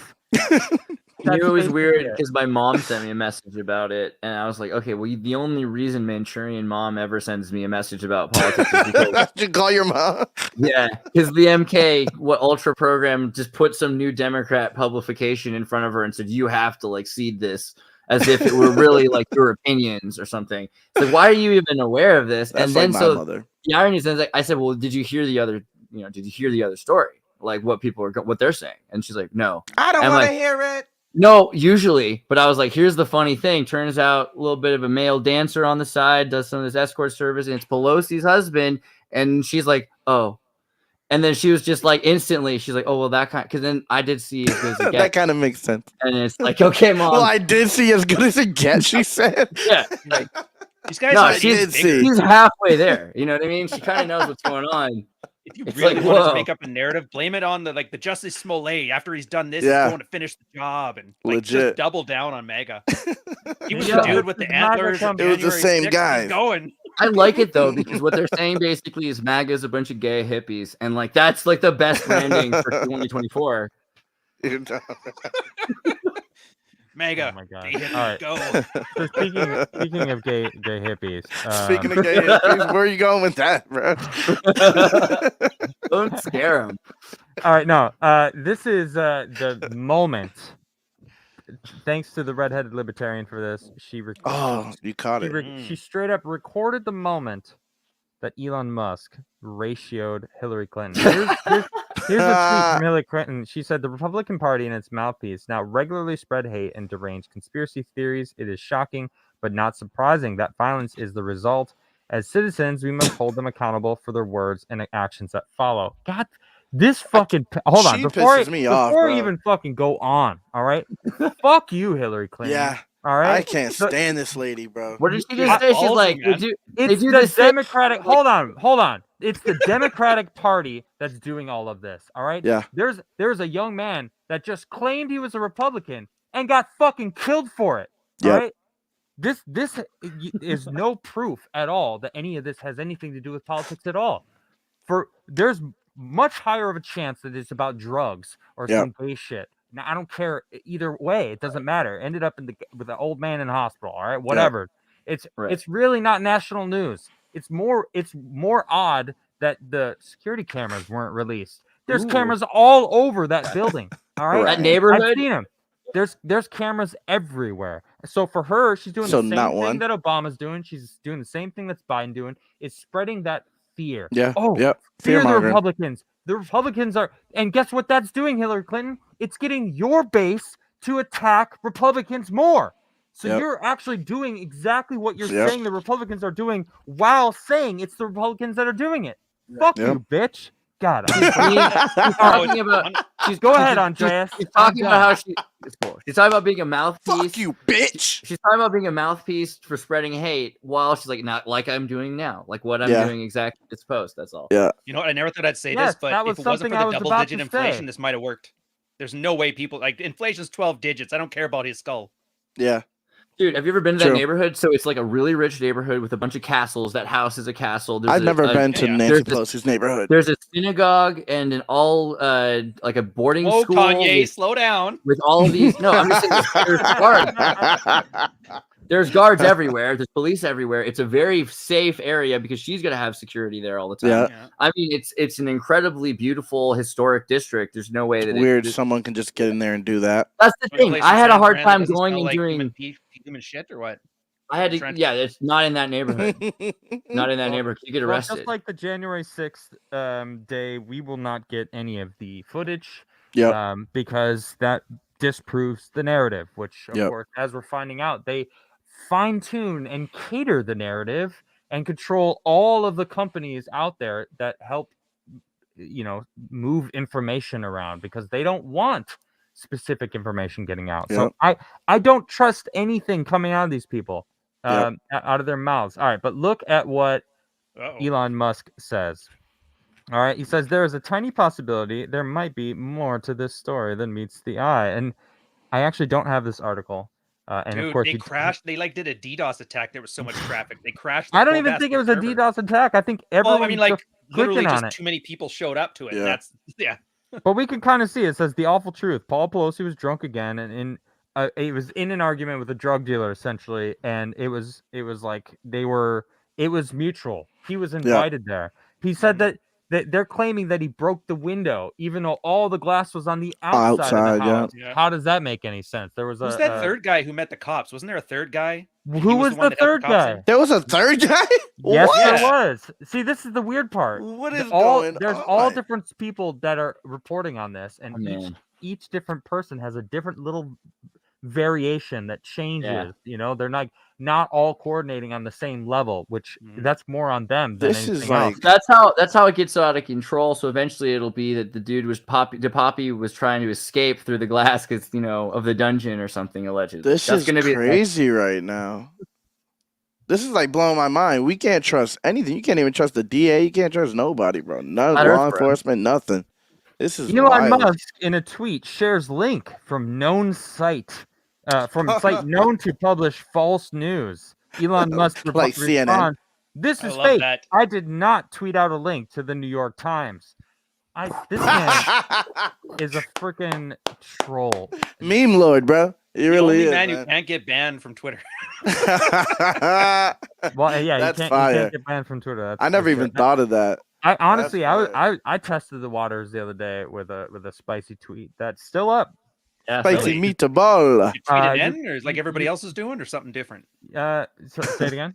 S2: You know, it was
S1: basically
S2: weird
S1: it.
S2: because my mom sent me a message about it, and I was like, okay, well, the only reason Manchurian mom ever sends me a message about politics is because,
S5: You call your mom.
S2: yeah, because the MK, what Ultra program, just put some new Democrat publication in front of her and said, you have to like seed this as if it were really like your opinions or something. It's like, why are you even aware of this?
S5: That's
S2: and
S5: like
S2: then
S5: my
S2: so
S5: mother.
S2: the irony is, like, I said, well, did you hear the other? You know, did you hear the other story? Like what people are, what they're saying? And she's like, no.
S5: I don't
S2: I'm
S5: want to
S2: like-
S5: hear it.
S2: No, usually, but I was like, here's the funny thing. Turns out a little bit of a male dancer on the side does some of this escort service, and it's Pelosi's husband. And she's like, oh. And then she was just like, instantly, she's like, oh, well, that kind. Because then I did see As Good as It
S5: That
S2: Gets.
S5: kind of makes sense.
S2: And it's like, okay, mom.
S5: Well, I did see As Good as It Gets, she said.
S2: yeah, like,
S4: These guys
S2: No,
S4: are
S2: she's-
S5: did see.
S2: she's halfway there. You know what I mean? She kind of knows what's going on.
S4: If you
S2: It's
S4: really
S2: like,
S4: want to
S2: whoa.
S4: make up a narrative, blame it on the Justice Smollett. After he's done this,
S5: Yeah.
S4: he's going to finish the job and like just
S5: Legit.
S4: double down on MAGA. He was
S2: Yeah.
S4: the dude with the
S1: This is MAGA
S4: antlers.
S1: company.
S5: It was the same guy.
S4: He's going.
S2: I like it though because what they're saying basically is MAGA is a bunch of gay hippies, and like that's like the best branding for 2024.
S5: You know?
S4: MAGA.
S1: Oh my God.
S4: Gay hippies,
S1: All right.
S4: go.
S1: So speaking of gay hippies,
S5: Speaking of gay hippies, where are you going with that, bro?
S2: Don't scare them.
S1: all right, no, this is the moment. Thanks to the redheaded libertarian for this.
S5: Oh, you caught it.
S1: She straight up recorded the moment that Elon Musk ratioed Hillary Clinton. Here's a tweet from Hillary Clinton. She said, "The Republican Party and its mouthpiece now regularly spread hate and deranged conspiracy theories. It is shocking, but not surprising that violence is the result. As citizens, we must hold them accountable for their words and actions that follow." God, this fucking hold on
S5: She
S1: before
S5: pisses me off,
S1: before I
S5: bro.
S1: even fucking go on. All right, fuck you, Hillary Clinton.
S5: Yeah.
S1: All right.
S5: I can't stand this lady, bro.
S2: What did she
S4: You're
S2: just say? She's
S4: ballsy,
S2: like,
S4: man.
S1: It's
S2: do
S1: the
S2: this thing-
S1: Democratic. Hold on. It's the Democratic Party that's doing all of this. All right.
S5: Yeah.
S1: There's a young man that just claimed he was a Republican and got fucking killed for it. All
S5: Yep.
S1: right. This is no proof at all that any of this has anything to do with politics at all. There's much higher of a chance that it's about drugs or
S5: Yep.
S1: some gay shit. Now I don't care either way. It doesn't matter. Ended up with an old man in the hospital. All right, whatever. It's really not national news. It's more odd that the security cameras weren't released. There's cameras all over that building. All right,
S2: That neighborhood?
S1: I've seen them. There's cameras everywhere. So for her, she's doing
S5: So
S1: the
S5: not
S1: same
S5: one.
S1: thing that Obama's doing. She's doing the same thing that's Biden doing. Is spreading that fear.
S5: Yeah.
S1: Oh,
S5: Yep.
S1: fear the
S5: Fear-mongering.
S1: Republicans. The Republicans are, and guess what that's doing, Hillary Clinton? It's getting your base to attack Republicans more. So
S5: Yep.
S1: you're actually doing exactly what you're
S5: Yep.
S1: saying the Republicans are doing while saying it's the Republicans that are doing it. Fuck
S5: Yep.
S1: you, bitch. God.
S2: She's talking about.
S1: Go ahead, Andreas.
S2: She's talking about how she's talking about being a mouthpiece.
S5: Fuck you, bitch.
S2: She's talking about being a mouthpiece for spreading hate while she's like, not like I'm doing now, like what I'm
S5: Yeah.
S2: doing exactly at this post. That's all.
S5: Yeah.
S4: You know what? I never thought I'd say
S1: Yes,
S4: this, but
S1: that was
S4: if it wasn't
S1: something
S4: for
S1: I
S4: the
S1: was
S4: double
S1: about
S4: digit
S1: to
S4: inflation,
S1: say.
S4: this might have worked. There's no way people like inflation's 12 digits. I don't care about his skull.
S5: Yeah.
S2: Dude, have you ever been to that
S5: True.
S2: neighborhood? So it's like a really rich neighborhood with a bunch of castles. That house is a castle. There's
S5: I've never been to
S4: yeah.
S5: Nancy
S2: There's
S5: Pelosi's neighborhood.
S2: There's a synagogue and an all like a boarding
S4: Whoa,
S2: school
S4: Kanye,
S2: with,
S4: slow down.
S2: with all of these. No, I'm just saying there's guards. There's guards everywhere. There's police everywhere. It's a very safe area because she's gonna have security there all the time.
S5: Yeah.
S4: Yeah.
S2: I mean, it's an incredibly beautiful historic district. There's no way that
S5: Weird. Someone can just get in there and do that.
S2: That's the
S4: What
S2: thing.
S4: place
S2: I
S4: in
S2: had a
S4: San
S2: hard
S4: Fran that
S2: time
S4: doesn't
S2: going
S4: smell
S2: and
S4: like
S2: doing.
S4: human shit or what?
S2: I had to.
S4: Trent.
S2: Yeah, it's not in that neighborhood. Not in that neighborhood. You get
S1: Well,
S2: arrested.
S1: just like the January 6th day, we will not get any of the footage
S5: Yep.
S1: because that disproves the narrative, which, of
S5: Yep.
S1: course, as we're finding out, they fine-tune and cater the narrative and control all of the companies out there that help, move information around because they don't want specific information getting out. So I don't trust anything coming out of these people.
S5: Yep.
S1: Out of their mouths. All right, but look at what
S4: Uh-oh.
S1: Elon Musk says. All right, he says there is a tiny possibility there might be more to this story than meets the eye. And I actually don't have this article. And
S4: Dude,
S1: of course,
S4: they crashed. They like did a DDoS attack. There was so much traffic. They crashed. the
S1: I don't
S4: full
S1: even
S4: Basket
S1: think it was a
S4: server.
S1: DDoS attack. I think everyone.
S4: Well, I mean, like literally
S1: clicking on
S4: just
S1: it.
S4: too many people showed up to it.
S5: Yeah.
S4: That's yeah.
S1: But we can kind of see it says the awful truth. Paul Pelosi was drunk again, and it was in an argument with a drug dealer essentially, and it was like it was mutual. He was invited there. He said that they're claiming that he broke the window, even though all the glass was on the outside of the house.
S4: yeah.
S1: How does that make any sense? There was
S4: Who's that third guy who met the cops? Wasn't there a third guy?
S1: Who was
S4: one
S1: the
S4: that helped
S1: third
S4: the cops
S1: guy?
S4: in?
S5: There was a third guy?
S1: Yes,
S5: What?
S1: there was. See, this is the weird part.
S5: What is
S1: There's
S5: going
S1: all
S5: on?
S1: different people that are reporting on this, and
S2: Oh, man.
S1: each different person has a different little variation that changes. They're not all coordinating on the same level, which that's more on them than
S5: This
S1: anything
S5: is
S1: else.
S5: like
S2: That's how it gets so out of control. So eventually it'll be that the dude was Poppy was trying to escape through the glass because of the dungeon or something allegedly.
S5: this
S2: That's
S5: is
S2: gonna be
S5: crazy right now. This is like blowing my mind. We can't trust anything. You can't even trust the DA. You can't trust nobody, bro. None
S2: Not
S5: law
S2: Earth, bro.
S5: enforcement, nothing. This is
S1: Elon
S5: wild.
S1: Musk in a tweet shares link from known site, from site known to publish false news. Elon Musk
S5: Like CNN.
S1: responds, "This
S4: I
S1: is
S4: love
S1: fake.
S4: that.
S1: I did not tweet out a link to the New York Times." This man is a freaking troll.
S5: Meme lord, bro. He
S4: The
S5: really
S4: only
S5: is,
S4: man who
S5: man.
S4: can't get banned from Twitter.
S1: Well, yeah,
S5: That's
S1: you
S5: fire.
S1: can't get banned from Twitter. That's
S5: I never
S1: for sure.
S5: even thought of that.
S1: I honestly,
S5: fire.
S1: I tested the waters the other day with a spicy tweet that's still up.
S2: Yeah,
S5: Spicy
S4: Really?
S5: meatball.
S4: You tweet an
S1: you-
S4: N, or is like everybody else is doing, or something different?
S1: So say it again.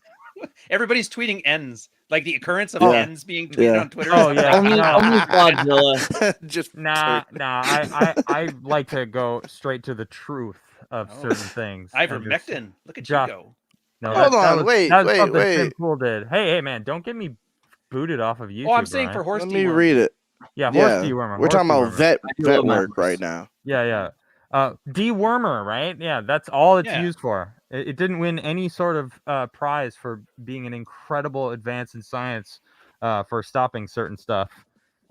S4: Everybody's tweeting N's, like the occurrence of
S5: Yeah.
S4: N's being tweeted
S5: Yeah.
S4: on Twitter.
S1: Oh,
S4: is
S1: yeah.
S4: something
S2: Only,
S4: like-
S2: only Godzilla.
S5: Just
S1: Nah. I like to go straight to the truth of
S4: Oh.
S1: certain things. and just-
S4: Ivermectin. Look at
S1: Josh-
S4: you go.
S1: No,
S5: Hold on,
S1: was,
S5: wait,
S1: that was
S5: wait,
S1: something
S5: wait.
S1: Tim Pool did. Hey, man, don't get me booted off of YouTube.
S4: Oh, I'm saying
S1: Ryan.
S4: for horse
S5: let me
S4: deworm.
S5: read it.
S1: yeah, horse
S5: Yeah,
S1: dewormer.
S5: we're talking
S1: horse
S5: about
S1: dewormer.
S2: do
S5: vet
S2: love my
S5: work
S2: horse.
S5: right now.
S1: Yeah. Dewormer, right? Yeah, that's all it's
S4: Yeah.
S1: used for. It didn't win any sort of prize for being an incredible advance in science for stopping certain stuff.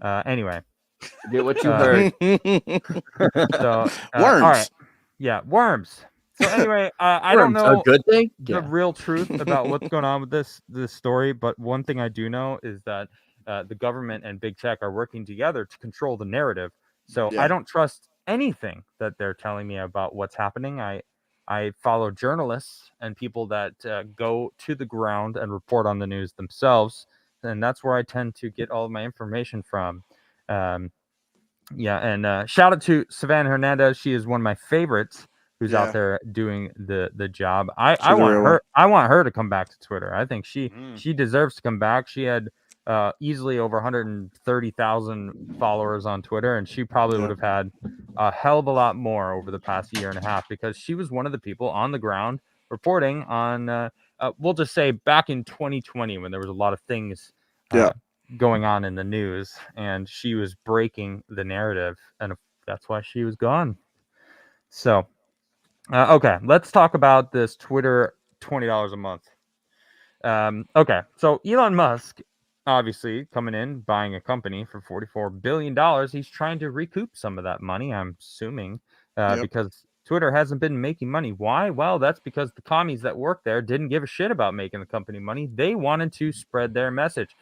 S1: Anyway,
S2: Get what you
S1: Uh,
S2: heard.
S1: so
S5: Worms.
S1: All right, yeah, worms. So anyway, I don't
S2: Worms,
S1: know
S2: a good thing.
S1: the
S2: Yeah.
S1: real truth about what's going on with this story, but one thing I do know is that the government and big tech are working together to control the narrative. So
S5: Yeah.
S1: I don't trust anything that they're telling me about what's happening. I follow journalists and people that go to the ground and report on the news themselves, and that's where I tend to get all of my information from. Shout out to Savannah Hernandez. She is one of my favorites who's
S5: Yeah.
S1: out there doing the job. I
S5: She's a
S1: want
S5: real
S1: her. I want her to come back to Twitter. I think she
S4: Mm.
S1: deserves to come back. She had easily over 130,000 followers on Twitter, and she probably
S5: Yeah.
S1: would have had a hell of a lot more over the past year and a half because she was one of the people on the ground reporting on. We'll just say back in 2020 when there was a lot of things.
S5: Yeah.
S1: Going on in the news, and she was breaking the narrative, and that's why she was gone. So, okay, let's talk about this Twitter $20 a month. Okay, so Elon Musk, obviously coming in, buying a company for $44 billion. He's trying to recoup some of that money, I'm assuming,
S5: Yep.
S1: because Twitter hasn't been making money. Why? Well, that's because the commies that work there didn't give a shit about making the company money. They wanted to spread their message.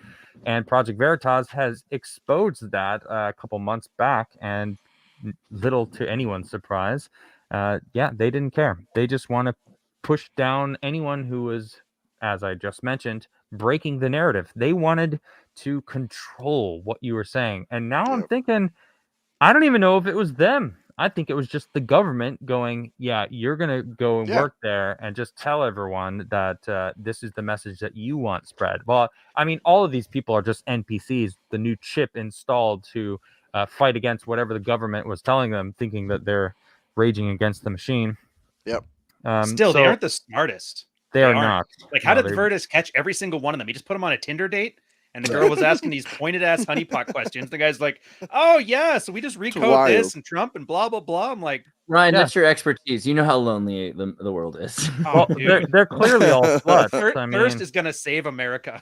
S1: And Project Veritas has exposed that a couple months back, and little to anyone's surprise, they didn't care. They just want to push down anyone who was, as I just mentioned, breaking the narrative. They wanted to control what you were saying. And now I'm
S5: Yep.
S1: thinking, I don't even know if it was them. I think it was just the government going, yeah, you're going to go and
S5: Yeah.
S1: work there and just tell everyone that this is the message that you want spread. Well, I mean, all of these people are just NPCs, the new chip installed to fight against whatever the government was telling them, thinking that they're raging against the machine.
S5: Yep.
S4: Still, they
S1: so
S4: aren't the smartest.
S1: they are
S4: aren't.
S1: not.
S4: Like, how
S1: No,
S4: did
S1: they-
S4: Vertus catch every single one of them? He just put them on a Tinder date, and the girl was asking these pointed ass honeypot questions. The guy's like, "Oh yeah, so we just recode
S5: wild.
S4: this and Trump and blah blah blah." I'm like,
S2: Ryan,
S1: Yeah.
S2: that's your expertise. You know how lonely the world is.
S4: "Oh,
S1: Well,
S4: dude,
S1: they're clearly all sluts. I mean,
S4: Thirst is gonna save America."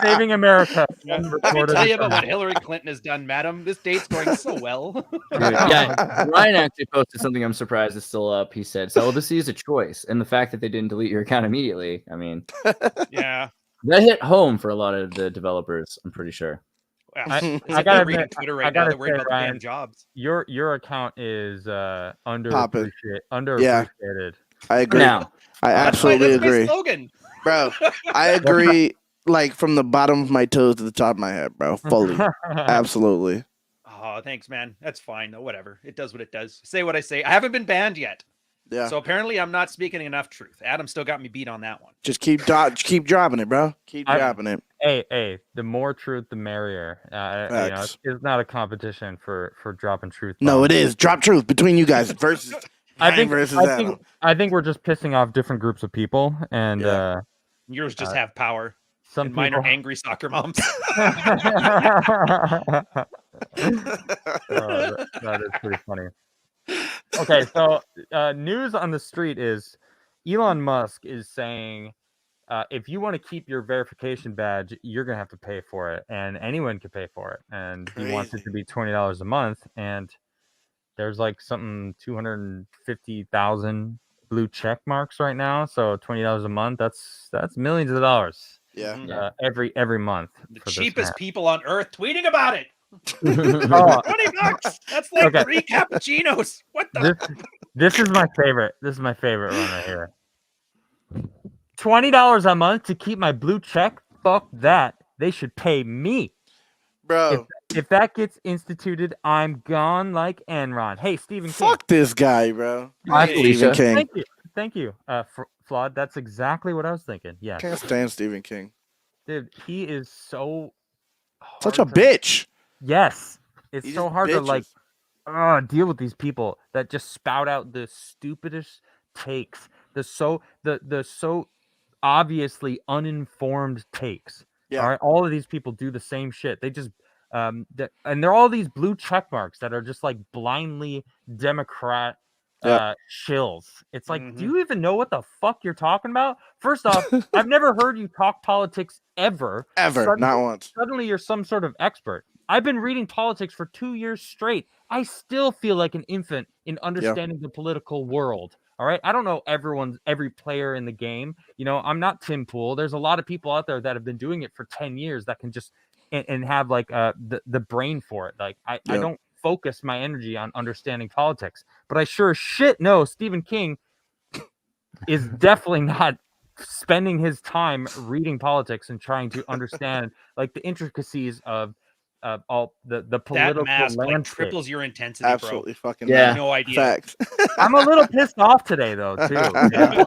S1: saving America.
S4: Let me
S1: Recorded
S4: tell you
S1: in
S4: about what
S1: time.
S4: Hillary Clinton has done, madam. This date's going so well.
S2: Dude, yeah, Ryan actually posted something I'm surprised is still up. He said, celibacy is a choice. And the fact that they didn't delete your account immediately, I mean,
S4: Yeah.
S2: that hit home for a lot of the developers, I'm pretty sure.
S4: Well,
S1: I
S4: as
S1: gotta
S4: if they're reading
S1: admit,
S4: Twitter
S1: I
S4: right now.
S1: gotta
S4: They're worried
S1: say,
S4: about the damn
S1: Ryan,
S4: jobs.
S1: Your account is underappreciated.
S5: I agree.
S2: Now,
S5: I
S4: That's my
S5: absolutely agree,
S4: slogan.
S5: bro. I agree. Like from the bottom of my toes to the top of my head, bro. Fully, absolutely.
S4: Oh, thanks, man. That's fine. Oh, whatever. It does what it does. Say what I say. I haven't been banned yet.
S5: Yeah.
S4: So apparently I'm not speaking enough truth. Adam still got me beat on that one.
S5: Just keep dropping it, bro. Keep dropping it.
S1: Hey, the more truth, the merrier.
S5: Facts.
S1: It's not a competition for dropping truth.
S5: No,
S1: bombs.
S5: it is. Drop truth between you guys versus
S1: I think
S5: versus
S1: I
S5: Adam.
S1: think we're just pissing off different groups of people, and
S5: Yeah.
S4: Yours just have power.
S1: some
S4: And mine are
S1: people.
S4: angry soccer moms.
S1: That is pretty funny. Okay, so news on the street is Elon Musk is saying, if you want to keep your verification badge, you're gonna have to pay for it, and anyone can pay for it. And he wants it
S5: Crazy.
S1: to be $20 a month, and there's like something 250,000 blue check marks right now. So $20 a month, that's millions of dollars.
S5: Yeah.
S4: Mhm.
S1: Every month.
S4: The
S1: for this
S4: cheapest
S1: man.
S4: people on earth tweeting about it.
S1: Oh,
S4: $20. That's like
S1: Okay.
S4: 3 cappuccinos. What the?
S1: this is my favorite. This is my favorite one right here. $20 a month to keep my blue check. Fuck that. They should pay me.
S5: Bro,
S1: If that gets instituted, I'm gone like Enron. Hey, Stephen King.
S5: fuck this guy, bro.
S2: Hi,
S4: Hey.
S2: Felicia.
S5: Stephen King.
S1: Thank you. Thank you. Flawed. That's exactly what I was thinking. Yes.
S5: Can't stand Stephen King.
S1: Dude, he is so
S5: Such a
S1: hard to-
S5: bitch.
S1: Yes. It's
S5: He
S1: so
S5: just
S1: hard to like
S5: bitches.
S1: deal with these people that just spout out the stupidest takes. The so obviously uninformed takes.
S5: Yeah.
S1: All right. All of these people do the same shit. They just and they're all these blue check marks that are just like blindly Democrat shills. It's like, do you even know what the fuck you're talking about? First off, I've never heard you talk politics ever.
S5: Ever. Not once.
S1: Suddenly you're some sort of expert. I've been reading politics for 2 years straight. I still feel like an infant in understanding the political world. All right. I don't know every player in the game. You know, I'm not Tim Pool. There's a lot of people out there that have been doing it for 10 years that can just and have like the brain for it. Like I don't focus my energy on understanding politics, but I sure as shit know Stephen King is definitely not spending his time reading politics and trying to understand like the intricacies of all the political
S4: That mask like
S1: landscape.
S4: triples your intensity,
S5: Absolutely fucking
S2: Yeah.
S4: bro. No idea.
S5: Facts.
S1: I'm a little pissed off today though too. Yeah.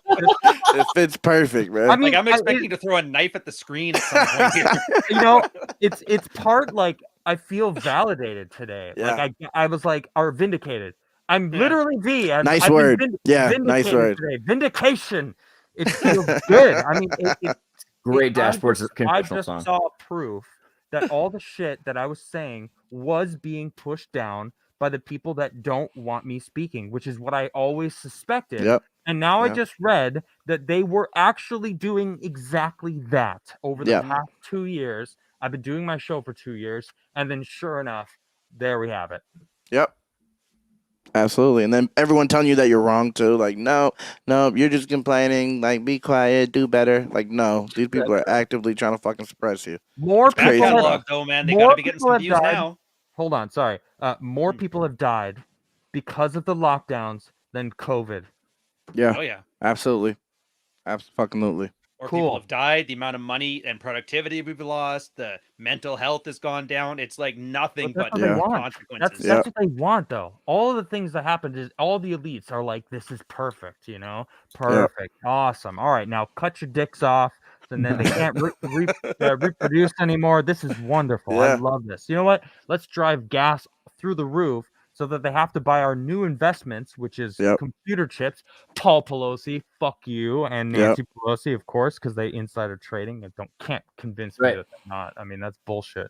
S5: It fits perfect, man.
S1: I mean,
S4: Like I'm expecting to throw a knife at the screen at some point here.
S1: you know, it's part like I feel validated today.
S5: Yeah.
S1: Like I was like, are vindicated. I'm
S4: Yeah.
S1: literally I've
S5: Nice
S1: been
S5: word. Yeah,
S1: vindicated
S5: nice word.
S1: today. Vindication. It feels good. I mean,
S2: Great
S1: I
S2: dashboard
S1: just
S2: confessional song.
S1: saw proof that all the shit that I was saying was being pushed down by the people that don't want me speaking, which is what I always suspected.
S5: Yep.
S1: And now I
S5: Yeah.
S1: just read that they were actually doing exactly that over the
S5: Yeah.
S1: past 2 years. I've been doing my show for 2 years, and then sure enough, there we have it.
S5: Yep. Absolutely. And then everyone telling you that you're wrong too. Like, no, you're just complaining. Like, be quiet, do better. Like, no, these people are actively trying to fucking suppress you.
S1: More
S4: Back
S5: crazy,
S1: people
S5: bro.
S4: catalog though, man. They
S1: More
S4: gotta be getting
S1: people
S4: some
S1: have
S4: views
S1: died.
S4: now.
S1: Hold on, sorry. More people have died because of the lockdowns than COVID.
S5: Yeah,
S4: Oh yeah.
S5: absolutely. Absolutely.
S4: Or
S1: Cool.
S4: people have died, the amount of money and productivity we've lost, the mental health has gone down. It's like nothing
S1: But
S4: but
S1: that's what they
S5: Yeah.
S1: want.
S4: consequences.
S1: That's what they want, though. All of the things that happened is all the elites are like, "This is perfect," you know, perfect, awesome. All right, now cut your dicks off, and then they can't reproduce anymore. This is wonderful. I
S5: Yeah.
S1: love this. You know what? Let's drive gas through the roof so that they have to buy our new investments, which is
S5: Yep.
S1: computer chips. Paul Pelosi, fuck you, and Nancy Pelosi, of course, because they insider trading. And can't convince me
S2: Right.
S1: that they're not. I mean, that's bullshit.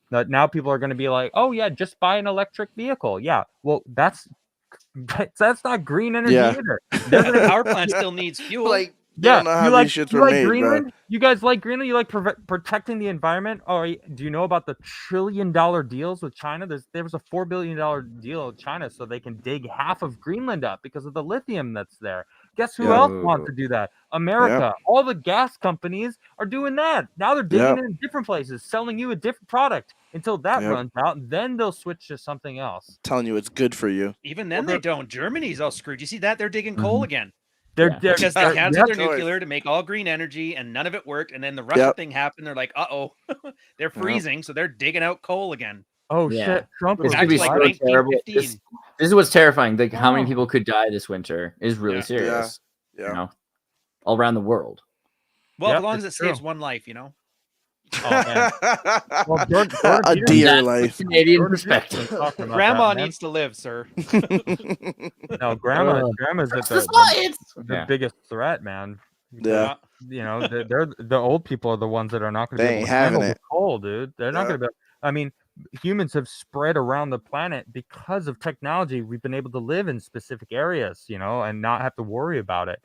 S1: Now people are going to be like, "Oh yeah, just buy an electric vehicle." Yeah, well, that's not green energy
S5: Yeah.
S1: either.
S4: Yeah, the power plant still needs fuel.
S5: Like,
S1: Yeah,
S5: don't know how
S1: you like
S5: these shits
S1: you
S5: were
S1: like
S5: made, bro.
S1: Greenland? You guys like Greenland? You like protecting the environment? Or do you know about the $1 trillion deals with China? There was a $4 billion deal with China so they can dig half of Greenland up because of the lithium that's there. Guess who else wants to do that? America. All the gas companies are doing that. Now they're digging in different places, selling you a different product until that runs out. And then they'll switch to something else.
S5: Telling you it's good for you.
S4: Even then they don't. Germany's all screwed. You see that? They're digging coal again.
S1: They're
S4: Because they canceled their
S5: choice.
S4: nuclear to make all green energy and none of it worked. And then the Russia thing happened. They're like, uh-oh, they're freezing. So they're digging out coal again.
S1: Oh,
S2: Yeah.
S1: shit. Trump
S2: It's
S1: was
S2: gonna be
S4: like
S2: so
S1: right.
S2: terrible.
S4: 1915.
S2: This is what's terrifying. Like how many
S1: Oh.
S2: people could die this winter is really
S4: Yeah.
S2: serious.
S5: Yeah.
S2: You know, all around the world.
S4: Well,
S1: Yep,
S4: as long as it
S1: it's true.
S4: saves one life, you know?
S1: Oh, man. Well, Jordan
S5: A
S1: Peterson-
S5: deer
S2: That's
S5: life.
S2: the Canadian
S1: Jordan
S2: perspective.
S1: Peterson's talking about
S4: Grandma
S1: that, man.
S4: needs to live, sir.
S1: No, grandma's at
S2: That's the science.
S1: the biggest threat, man.
S5: Yeah.
S1: You know, they're the old people are the ones that are not going to
S5: They
S1: be able
S5: ain't
S1: to handle
S5: having
S1: the
S5: it.
S1: coal, dude. They're not
S5: Yeah.
S1: going to be. I mean, humans have spread around the planet because of technology. We've been able to live in specific areas, you know, and not have to worry about it.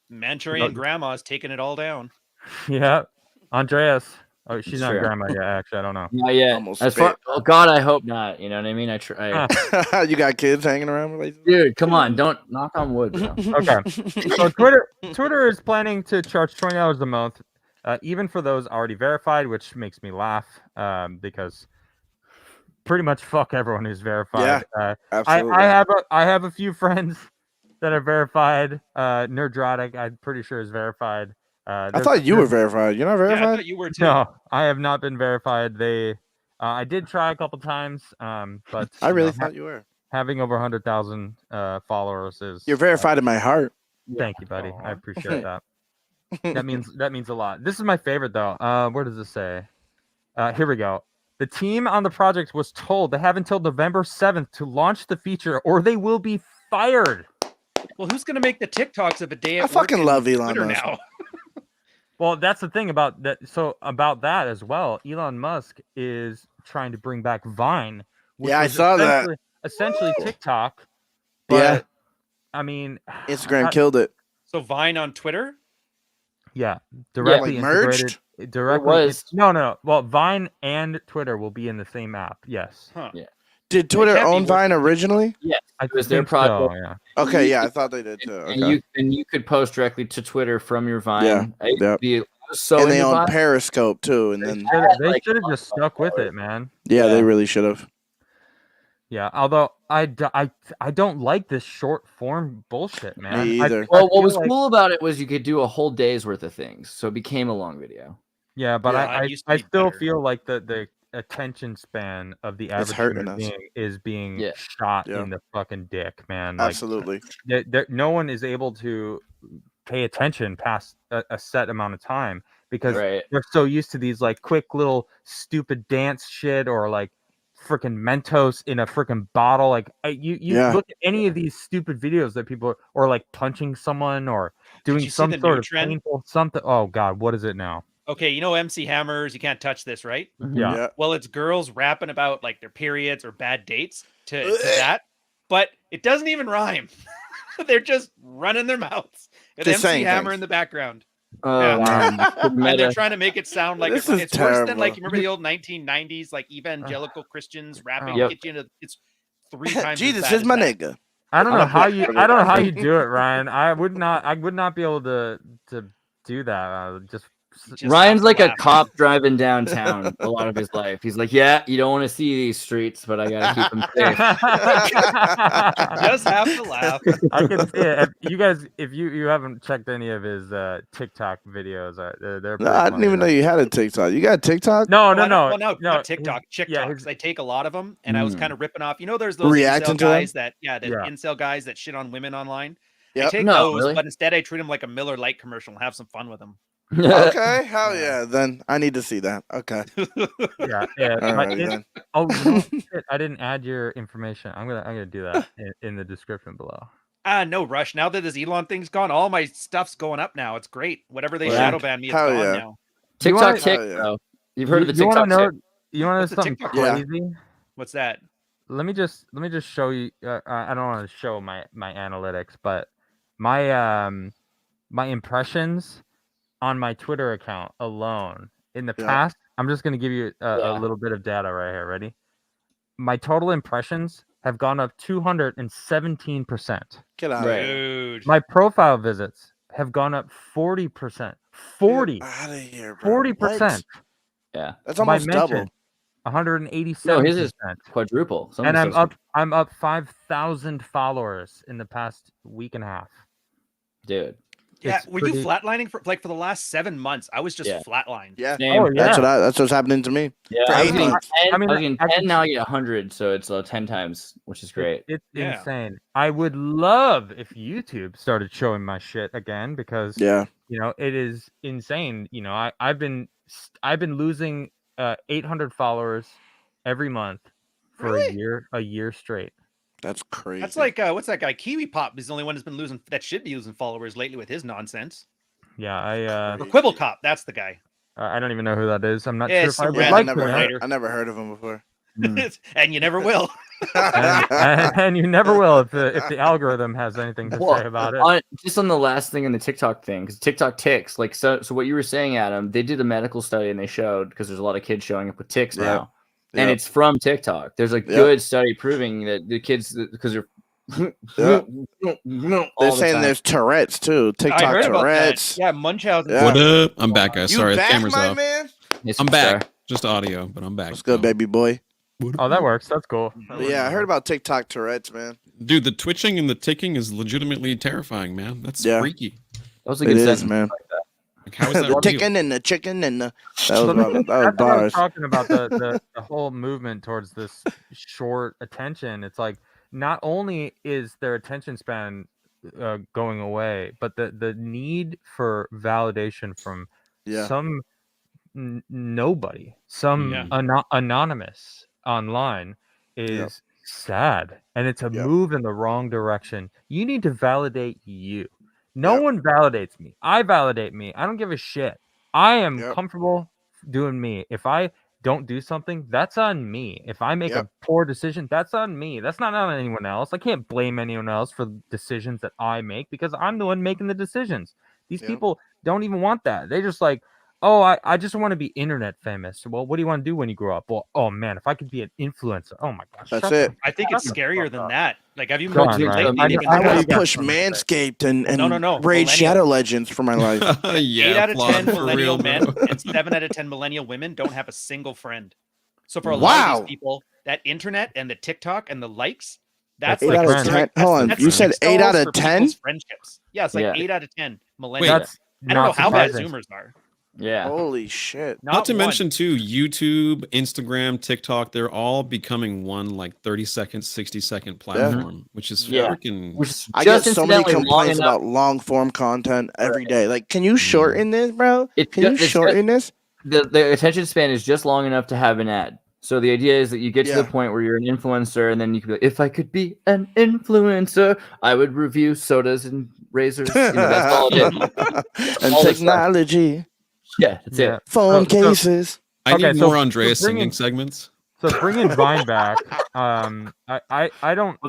S4: Manchurian grandma's taking it all down.
S1: Yeah, Andreas. Oh, she's
S2: It's
S1: not
S2: true.
S1: grandma yet. Actually, I don't know.
S2: Not yet.
S5: Almost
S2: As far,
S5: spit.
S2: oh God, I hope not. You know what I mean? I try.
S5: You got kids hanging around with like
S2: Dude, come on, don't knock on wood, bro.
S1: Okay. So Twitter is planning to charge $20 a month, even for those already verified, which makes me laugh because pretty much fuck everyone who's verified.
S5: absolutely.
S1: I have a few friends that are verified. Nerdrotic, I'm pretty sure is verified.
S5: I thought you were verified. You're not
S4: Yeah, I
S5: verified?
S4: thought you were too.
S1: No, I have not been verified. I did try a couple times, but
S5: I really thought you were.
S1: having over 100,000 followers is.
S5: You're verified in my heart.
S1: Thank you, buddy. I
S4: Aw.
S1: appreciate that. That means a lot. This is my favorite though. Where does it say? Here we go. The team on the project was told they have until November 7th to launch the feature, or they will be fired.
S4: Well, who's gonna make the TikToks of a day at
S5: I fucking
S4: work
S5: love
S4: in
S5: Elon
S4: Twitter
S5: Musk.
S4: now?
S1: Well, that's the thing about that. So about that as well, Elon Musk is trying to bring back Vine. Which
S5: Yeah, I
S1: was
S5: saw that.
S1: Essentially
S5: Woo!
S1: TikTok. But,
S5: Yeah.
S1: I mean,
S5: Instagram killed it.
S4: So Vine on Twitter?
S1: yeah, directly
S5: Like
S1: integrated.
S5: merged?
S1: Directly.
S2: was.
S1: No. Well, Vine and Twitter will be in the same app. Yes.
S4: Huh.
S2: Yeah.
S5: Did Twitter
S4: can't be
S5: own Vine originally?
S2: Yes,
S1: I
S2: it was their
S1: think so,
S2: project.
S1: yeah.
S5: Okay, yeah, I thought they did too.
S2: And
S5: Okay.
S2: you could post directly to Twitter from your Vine.
S5: Yeah,
S2: I used to
S5: yep.
S2: be so
S5: And they
S2: into
S5: own
S2: Vine.
S5: Periscope too, and then
S1: They
S2: like,
S1: should have just stuck with it, man.
S5: yeah, they
S2: Yeah.
S5: really should have.
S1: Yeah, although I don't like this short form bullshit, man.
S5: Me either.
S2: Well, what
S1: feel
S2: was
S1: like-
S2: cool about it was you could do a whole day's worth of things, so it became a long video.
S1: Yeah, but
S5: Yeah,
S4: it
S1: I
S4: used to be
S1: still
S4: better.
S1: feel like the attention span of the average
S5: hurting
S1: human
S5: us.
S1: being is being
S2: Yeah.
S1: shot
S5: Yeah.
S1: in the fucking dick, man. Like,
S5: Absolutely.
S1: no one is able to pay attention past a set amount of time because
S2: Right.
S1: they're so used to these like quick little stupid dance shit or like freaking Mentos in a freaking bottle. Like you
S5: Yeah.
S1: look at any of these stupid videos that people or like punching someone or doing
S4: you see
S1: some
S4: the
S1: sort
S4: new
S1: of
S4: trend?
S1: painful something. Oh God, what is it now?
S4: Okay, you know MC Hammers, you can't touch this, right?
S1: Yeah.
S5: Yeah.
S4: Well, it's girls rapping about like their periods or bad dates to that, but it doesn't even rhyme. They're just running their mouths. An
S5: Just
S4: MC
S5: saying
S4: Hammer
S5: things.
S4: in the background.
S2: Oh
S4: Yeah.
S2: man,
S4: And they're
S2: meta.
S4: trying to make it sound like
S5: This
S4: it's
S5: is
S4: worse than
S5: terrible.
S4: like you remember the old 1990s like evangelical Christians rapping
S1: Yep.
S4: get you into it's 3 times. as
S5: Jesus
S4: bad
S5: is
S4: as
S5: my
S4: that.
S5: nigga.
S1: I don't know
S5: I'm
S1: how
S5: not
S1: you
S5: sure
S1: I don't know
S5: about
S1: how
S5: that.
S1: you do it, Ryan. I would not be able to do that. Just
S4: Just
S2: Ryan's
S4: have to
S2: like a
S4: laugh.
S2: cop driving downtown a lot of his life. He's like, yeah, you don't want to see these streets, but I gotta keep them safe.
S4: Just have to laugh.
S1: I can see it. If you haven't checked any of his TikTok videos, they're
S5: No,
S1: pretty
S5: I didn't
S1: funny,
S5: even know
S1: man.
S5: you had a TikTok. You got a TikTok?
S1: No,
S4: Oh,
S1: no,
S4: I don't-
S1: no,
S4: well, no,
S1: no.
S4: not TikTok,
S1: yeah,
S4: TikToks.
S1: his-
S4: I take a lot of them, and I was
S2: Mm.
S4: kind of ripping off. You know, there's those
S5: Reacting
S4: incel
S5: to them?
S4: guys that,
S1: Yeah.
S4: incel guys that shit on women online. I
S5: Yep.
S4: take
S2: No,
S4: those,
S2: really?
S4: but instead I treat them like a Miller Lite commercial and have some fun with them.
S5: Okay, hell yeah. Then I need to see that. Okay.
S1: yeah.
S5: Alrighty then.
S1: Oh, you know, shit, I didn't add your information. I'm gonna do that in the description below.
S4: No rush. Now that this Elon thing's gone, all my stuff's going up now. It's great. Whatever they
S2: Yeah.
S4: shadow ban me, it's
S5: Hell
S4: gone
S5: yeah.
S4: now.
S2: TikTok
S1: wanna-
S2: tick,
S5: Oh, yeah.
S2: though. You've heard of the
S1: You wanna
S2: TikTok
S1: know?
S2: tick?
S1: You want to know
S4: What's the
S1: something
S4: TikTok?
S5: Yeah.
S1: crazy?
S4: What's that?
S1: Let me just show you. I don't want to show my analytics, but my my impressions on my Twitter account alone in the
S5: Yeah.
S1: past. I'm just gonna give you a
S2: Yeah.
S1: little bit of data right here. Ready? My total impressions have gone up 217%.
S5: Get out
S2: Right.
S5: of here.
S4: Dude.
S1: My profile visits have gone up 40%. 40.
S5: Get out of here, bro.
S1: 40%.
S2: Yeah,
S5: That's
S1: My
S5: almost double.
S1: mention, 187%.
S2: No, his is quadruple. Some
S1: And
S2: of
S1: I'm
S2: the stuff's-
S1: up 5,000 followers in the past week and a half.
S2: dude.
S4: Yeah,
S1: It's
S4: were
S1: pretty-
S4: you flatlining for the last 7 months? I was just
S2: Yeah.
S4: flatlined.
S5: Yeah.
S2: Same.
S1: Oh, yeah.
S5: That's what's happening to me.
S2: Yeah,
S5: For
S2: I was
S5: 8
S2: getting
S5: months.
S2: 10,
S1: I mean,
S2: I was getting
S1: I
S2: 10
S1: can-
S2: now I get 100, so it's 10 times, which is great.
S1: It's
S4: Yeah.
S1: insane. I would love if YouTube started showing my shit again because
S5: Yeah.
S1: it is insane. I've been losing 800 followers every month for
S4: Really?
S1: a year straight.
S5: That's crazy.
S4: That's like what's that guy? Kiwi Pop is the only one that's been losing that should be losing followers lately with his nonsense.
S1: Yeah,
S4: Or Quibble Cop, that's the guy.
S1: I don't even know who that is. I'm not
S4: Yeah,
S1: sure if
S4: some
S1: I would
S5: yeah,
S4: random
S1: like
S5: I never
S1: to.
S5: heard.
S4: writer.
S5: I never heard of him before.
S4: And you never will.
S1: and you never will if the algorithm has anything to say about it.
S2: Just on the last thing in the TikTok thing, because TikTok ticks. Like so what you were saying, Adam, they did a medical study and they showed because there's a lot of kids showing up with ticks now, and it's from TikTok. There's a good study proving that the kids because they're
S5: they're saying there's Tourette's too. TikTok
S4: I heard
S5: Tourette's.
S4: About that. Yeah, Munchausen.
S5: Yeah.
S3: What up? I'm back, guys.
S5: You
S3: Sorry, the
S5: back,
S3: camera's
S5: my
S3: off.
S5: man?
S3: I'm back. Just audio, but I'm back.
S5: What's good, baby boy?
S1: Oh, that works. That's cool.
S5: But yeah, I heard about TikTok Tourette's, man.
S3: Dude, the twitching and the ticking is legitimately terrifying, man. That's freaky.
S2: That was a good sentence,
S5: man.
S3: Like, how is that
S5: the
S3: real?
S5: ticking and the chicken and the
S1: That's what I was
S5: bars.
S1: talking about the whole movement towards this short attention. It's like not only is their attention span going away, but the need for validation from some nobody, some anonymous online is sad, and it's a move in the wrong direction. You need to validate you. No one validates me. I validate me. I don't give a shit. I am comfortable doing me. If I don't do something, that's on me. If I make a poor decision, that's on me. That's not on anyone else. I can't blame anyone else for decisions that I make because I'm the one making the decisions. These people don't even want that. They just like, oh, I just want to be internet famous. Well, what do you want to do when you grow up? Well, oh man, if I could be an influencer. Oh my gosh.
S5: That's it.
S4: I think it's scarier than that. Like, have you
S1: Come on,
S4: lately
S1: Ryan.
S4: even
S5: I want
S4: noticed
S5: to push Manscaped and
S4: No.
S5: Raid Shadow Legends for my life.
S3: 8
S4: 8 out of 10 millennial men and 7 out of 10 millennial women don't have a single friend. So for a lot of these people, that internet and the TikTok and the likes, that's
S5: 8
S4: like
S5: out of 10. Hold on, you said 8 out of 10?
S4: Friendships. Yeah, it's like 8 out of 10 millennials.
S1: That's
S4: I don't know how bad
S1: surprising.
S4: Zoomers are.
S2: Yeah.
S5: Holy shit.
S3: Not to mention too, YouTube, Instagram, TikTok, they're all becoming one like 30-second, 60-second platform, which is freaking.
S5: I get so many complaints about long form content every day. Like, can you shorten this, bro? Can you shorten this?
S2: The attention span is just long enough to have an ad. So the idea is that you get to the point where you're an influencer, and then you can be like, if I could be an influencer, I would review sodas and razors. You know, that's all it is.
S5: And technology.
S2: Yeah, that's it.
S5: Phone cases.
S3: I need more Andreas singing segments.
S1: So bringing Vine back, I don't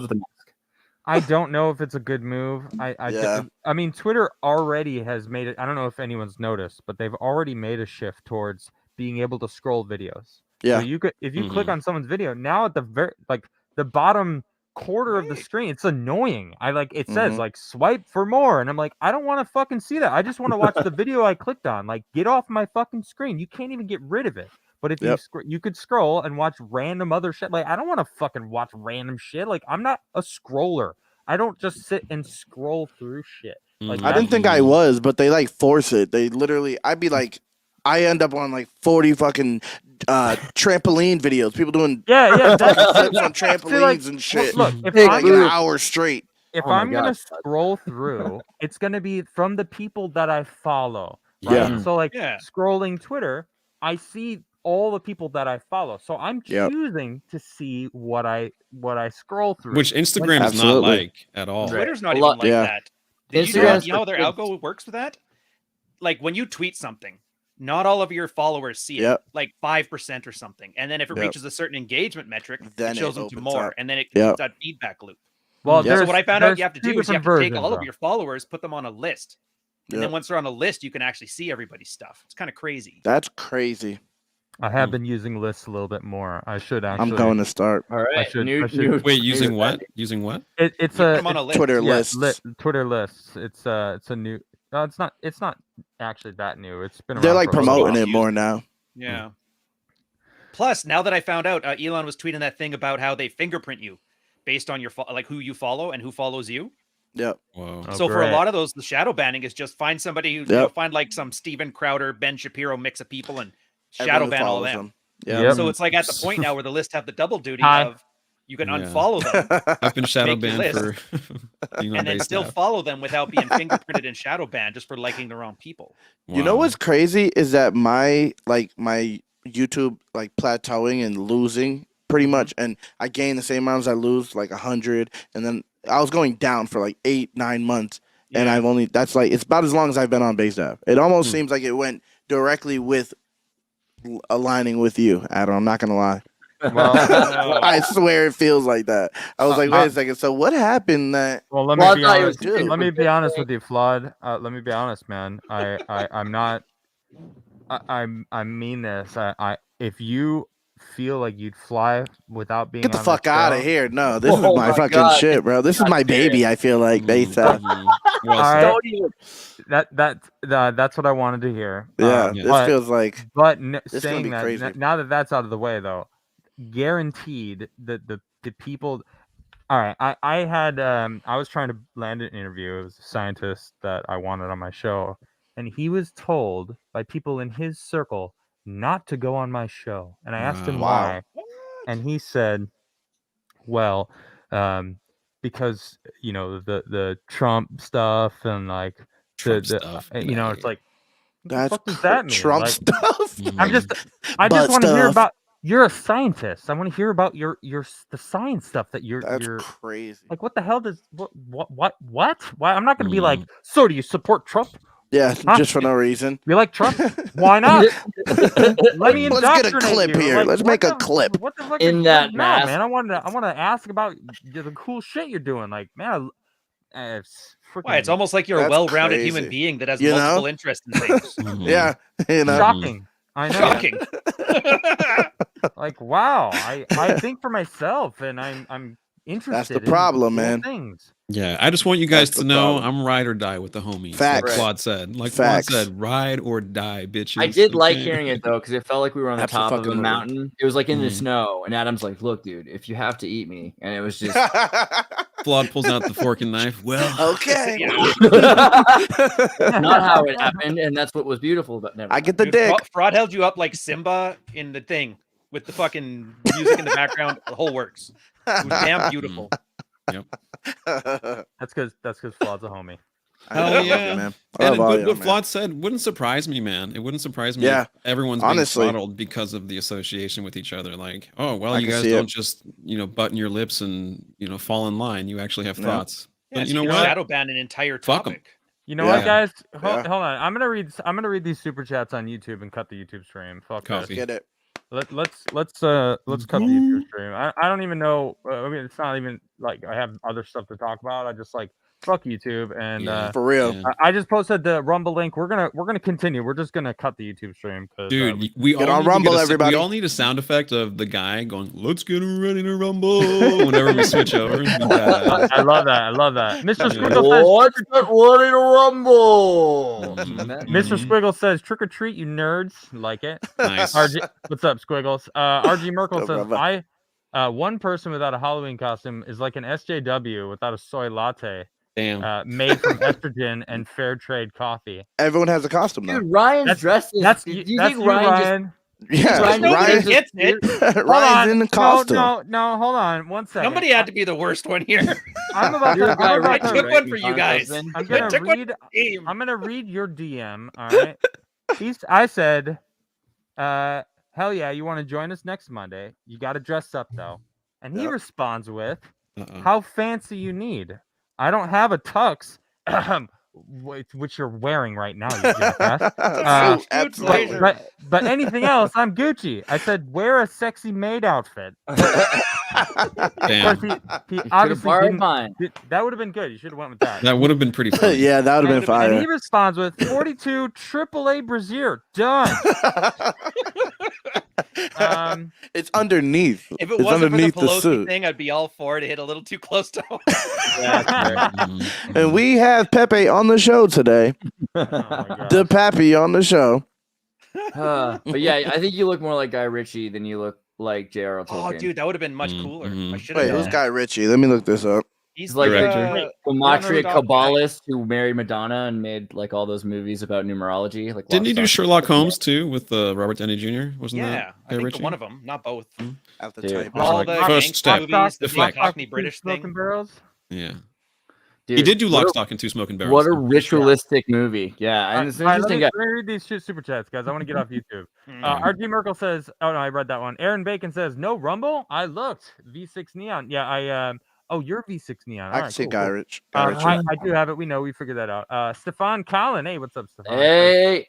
S1: know if it's a good move. I mean, Twitter already has made it. I don't know if anyone's noticed, but they've already made a shift towards being able to scroll videos.
S5: Yeah.
S1: So you could, if you click on someone's video, now at the bottom quarter of the screen, it's annoying. It says like swipe for more, and I'm like, I don't want to fucking see that. I just want to watch the video I clicked on. Like, get off my fucking screen. You can't even get rid of it. But if you could scroll and watch random other shit. Like, I don't want to fucking watch random shit. Like, I'm not a scroller. I don't just sit and scroll through shit. Like,
S5: I didn't think I was, but they like force it. They literally, I end up on like 40 fucking trampoline videos. People doing flips on trampolines and shit.
S1: Look, if
S5: like an hour straight.
S1: If I'm gonna scroll through, it's gonna be from the people that I follow. Right?
S5: Yeah.
S1: So scrolling Twitter, I see all the people that I follow. So I'm choosing to see what I scroll through.
S3: Which Instagram is not like at all.
S4: Twitter's not even like that. You know how their algo works with that? Like when you tweet something, not all of your followers see it, like 5% or something. And then if it reaches a certain engagement metric, it shows them to more. And then it creates that feedback loop.
S1: Well,
S4: so what I found out you have to do is you have to take all
S1: of
S4: of your followers, put them on a list. And then once they're on a list, you can actually see everybody's stuff. It's kind of crazy.
S5: That's crazy.
S1: I have been using lists a little bit more. I should actually.
S5: I'm going to start.
S2: All right.
S3: Wait, using what? Using what?
S1: It's a
S5: Twitter lists.
S1: Twitter lists. It's a new. No, it's not. It's not actually that new. It's been.
S5: They're like promoting it more now.
S4: Yeah. Plus, now that I found out, Elon was tweeting that thing about how they fingerprint you based on your like who you follow and who follows you.
S5: Yep.
S3: Whoa.
S4: So for a lot of those, the shadow banning is just find somebody who find like some Steven Crowder, Ben Shapiro mix of people and shadow ban all of them.
S5: Yeah.
S4: So it's like at the point now where the list have the double duty of you can unfollow them.
S3: I've been shadow banned for
S4: and then still follow them without being fingerprinted and shadow banned just for liking the wrong people.
S5: Wow. You know what's crazy is that my YouTube like plateauing and losing pretty much, and I gain the same amount as I lose, like 100, and then I was going down for like 8-9 months, and I've only it's about as long as I've been on base app. It almost seems like it went directly with aligning with you, Adam. I'm not gonna lie. I swear it feels like that. I was like, wait a second. So what happened that?
S1: Well, let
S2: Well,
S1: me
S2: I
S1: be
S2: thought it
S1: honest.
S2: was
S1: Let me be honest with you, Flood. Let me be honest, man. I'm not. I mean this. If you feel like you'd fly without being
S5: Get the
S1: on
S5: fuck
S1: the
S5: out of
S1: show,
S5: here. No, this is
S2: Oh
S5: my
S2: my
S5: fucking
S2: God.
S5: shit, bro. This is my baby, I feel like, based
S3: Well
S1: All
S3: said.
S1: right.
S2: Don't even.
S1: That's what I wanted to hear.
S5: Yeah,
S3: Yeah.
S5: this feels like
S1: But
S5: this is gonna
S1: saying
S5: be
S1: that,
S5: crazy.
S1: now that that's out of the way, though, guaranteed that the people. All right, I had I was trying to land an interview. It was a scientist that I wanted on my show, and he was told by people in his circle not to go on my show. And I asked him
S3: Wow.
S1: why, and he said, "Well, because the Trump stuff and like
S3: Trump
S1: the
S3: stuff.
S1: it's like what the
S5: that's
S1: fuck does that mean?
S5: Trump
S1: Like,
S5: stuff.
S1: I
S3: Mhm.
S1: just want to hear
S5: stuff.
S1: about. You're a scientist. I want to hear about the science stuff that
S5: That's
S1: you're
S5: crazy.
S1: like. What the hell does what? Why? I'm not going to be like.
S3: Mhm.
S1: So do you support Trump?
S5: Yeah,
S1: Huh?
S5: just for no reason.
S1: You like Trump? Why not? Let me
S5: Let's get a
S1: indoctrinate
S5: clip
S1: you.
S5: here.
S1: Like,
S5: Let's
S1: what
S5: make a
S1: the-
S5: clip.
S1: What the fuck?
S2: In that
S1: no,
S2: mask.
S1: man. I want to ask about the cool shit you're doing. Like, man, it's freaking.
S4: Why? It's almost like you're a
S5: That's
S4: well-rounded human
S5: crazy.
S4: being that has
S5: You know?
S4: multiple interests in things.
S3: Mhm.
S5: Yeah, you know.
S1: shocking. I know.
S4: Shocking.
S1: Like, wow. I think for myself, and I'm interested.
S5: That's the problem,
S1: in cool
S5: man.
S1: Things.
S3: Yeah, I just want you guys
S5: That's
S3: to
S5: the
S3: know
S5: problem.
S3: I'm ride or die with the homies.
S5: Facts.
S3: Like Claude said. Like
S5: Facts.
S3: Claude said, ride or die, bitches.
S2: I did like
S3: okay?
S2: hearing it though, because it felt like we were on the top of a
S5: Abso-fucking-lutely.
S2: mountain. It was like in the
S3: Mhm.
S2: snow, and Adam's like, "Look, dude, if you have to eat me," and it was just
S3: Claude pulls out the fork and knife. Well,
S5: okay.
S2: not how it happened, and that's what was beautiful. But never
S5: I get the
S4: Dude,
S5: dick.
S4: Fraud held you up like Simba in the thing with the fucking music in the background. The whole works. It was damn beautiful.
S1: That's because Flaud's a homie.
S5: I
S3: hell
S5: love you,
S3: yeah.
S5: man. I love
S3: And
S5: all
S3: what
S5: y'all,
S3: what
S5: man.
S3: Flawed said wouldn't surprise me, man. It wouldn't surprise me
S5: Yeah,
S3: if everyone's
S5: honestly.
S3: being throttled because of the association with each other. Like, oh well,
S5: I
S3: you
S5: can
S3: guys
S5: see
S3: don't
S5: it.
S3: just button your lips and fall in line. You actually have
S5: No.
S3: thoughts.
S4: Yeah,
S3: But
S4: so
S3: you know
S4: can
S3: what?
S4: shadow ban an entire
S3: Fuck 'em.
S4: topic.
S1: You know
S5: Yeah.
S1: what, guys?
S5: Yeah.
S1: Hold on. I'm gonna read these super chats on YouTube and cut the YouTube stream. Fuck this.
S3: Coffee.
S5: Get it.
S1: Let's cut the YouTube stream. I don't even know. I mean, it's not even like I have other stuff to talk about. I just like fuck YouTube and
S3: Yeah.
S5: For real.
S3: Yeah.
S1: I just posted the Rumble link. We're gonna continue. We're just gonna cut the YouTube stream because
S3: Dude, we
S5: Get
S3: all
S5: on
S3: need
S5: Rumble,
S3: to get
S5: everybody.
S3: We all need a sound effect of the guy going, "Let's get ready to rumble" whenever we switch over.
S1: I love that. I love that. Mr.
S3: Yeah.
S1: Squiggle says.
S2: Let's get ready to rumble.
S3: Mhm.
S1: Mr.
S3: Mhm.
S1: Squiggle says trick or treat, you nerds. Like it.
S3: Nice.
S1: RG, what's up, Squiggles? RG Merkel
S5: No
S1: says
S5: problem.
S1: one person without a Halloween costume is like an SJW without a soy latte.
S3: Damn.
S1: Made from estrogen and fair trade coffee.
S5: Everyone has a costume though.
S2: Dude, Ryan's dressed.
S1: That's
S2: Do
S1: you,
S2: you
S1: that's
S2: think
S1: you,
S2: Ryan
S1: Ryan.
S5: Yeah,
S2: Ryan
S4: Nobody
S5: Ryan,
S4: gets it.
S1: Hold
S5: Ryan's
S1: on.
S5: in the costume.
S1: No, hold on. One second.
S4: Somebody had to be the worst one here.
S1: I'm about
S2: You're
S1: to.
S2: a guy
S1: I'm about
S4: I
S2: Richie,
S1: to
S4: took
S2: right?
S4: one for you
S2: John's
S4: guys.
S2: husband?
S1: I'm
S4: I
S1: gonna
S4: took one
S1: read.
S4: Game.
S1: I'm gonna read your DM. All right. I said, hell yeah, you want to join us next Monday? You got to dress up though. And he
S5: Yep.
S1: responds with,
S3: Uh-oh.
S1: "How fancy you need? I don't have a tux, which you're wearing right now, you jackass.
S5: So, absolutely.
S1: But anything else, I'm Gucci." I said, "Wear a sexy maid outfit." Of
S3: Damn.
S1: course, he
S2: You could have
S1: obviously
S2: borrowed
S1: didn't.
S2: mine.
S1: That would have been good. You should have went with that.
S3: That would have been pretty funny.
S5: Yeah, that would have been
S1: And he
S5: fire.
S1: responds with 42 AAA brassiere. Done.
S5: It's underneath.
S4: If it
S5: It's
S4: wasn't for the
S5: underneath the
S4: Pelosi
S5: suit.
S4: thing, I'd be all for it. It hit a little too close to home.
S3: Mhm.
S5: And we have Pepe on the show today.
S1: Oh my God.
S5: The Pappy on the show.
S2: But yeah, I think you look more like Guy Ritchie than you look like J.R.R. Tolkien.
S4: Oh, dude, that would have been much
S3: Mm,
S4: cooler.
S3: mhm.
S4: I should
S5: Wait,
S4: have.
S5: who's Guy Ritchie? Let me look this up.
S4: He's
S2: like
S3: Director.
S2: Gematria
S4: Dog guy.
S2: Kabbalist who married Madonna and made like all those movies about numerology. Like
S3: Didn't he do
S2: Lock, Stock,
S3: Sherlock
S2: and
S3: Holmes too with Robert Downey Jr.? Wasn't
S4: Yeah,
S3: that
S4: I think
S3: Ritchie?
S4: one of them, not both.
S5: I have to
S2: Dude.
S5: type
S3: Well,
S4: All
S3: like,
S4: the
S3: first
S4: gangsta
S3: step.
S4: movies, the
S3: Deflect.
S4: big Cockney British
S1: Smoking
S4: thing.
S1: barrels.
S3: Yeah.
S2: Dude,
S3: He did do Lock,
S2: what a-
S3: Stock, and Two Smoking Barrels.
S2: What a
S3: I'm pretty sure.
S2: ritualistic movie. Yeah, and it's
S1: All right,
S2: interesting.
S1: let me read these super chats, guys. I want to get off YouTube. RG Merkel says, "Oh no, I read that one." Aaron Bacon says, "No Rumble." I looked V6 Neon. Yeah, I Oh, you're V6 Neon.
S5: I
S1: All
S5: can
S1: right,
S5: see
S1: cool,
S5: Guy
S1: cool.
S5: Ritchie.
S1: I do have it. We know. We figured that out. Stefan Collin. Hey, what's up, Stefan?
S2: Hey,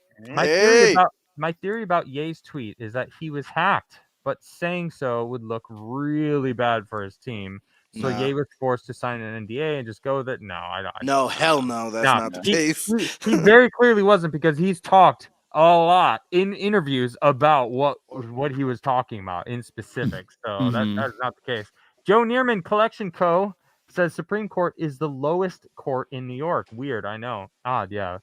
S1: My theory about Ye's tweet is that he was hacked. but saying so would look really bad for his team. So
S5: Nah.
S1: Ye was forced to sign an NDA and just go with it. No, I
S5: No, hell no. That's
S1: No,
S5: not the case.
S1: he very clearly wasn't, because he's talked a lot in interviews about what he was talking about in specifics. So that is not the case. Joe Neerman Collection Co. says Supreme Court is the lowest court in New York. Weird, I know. Odd, yeah.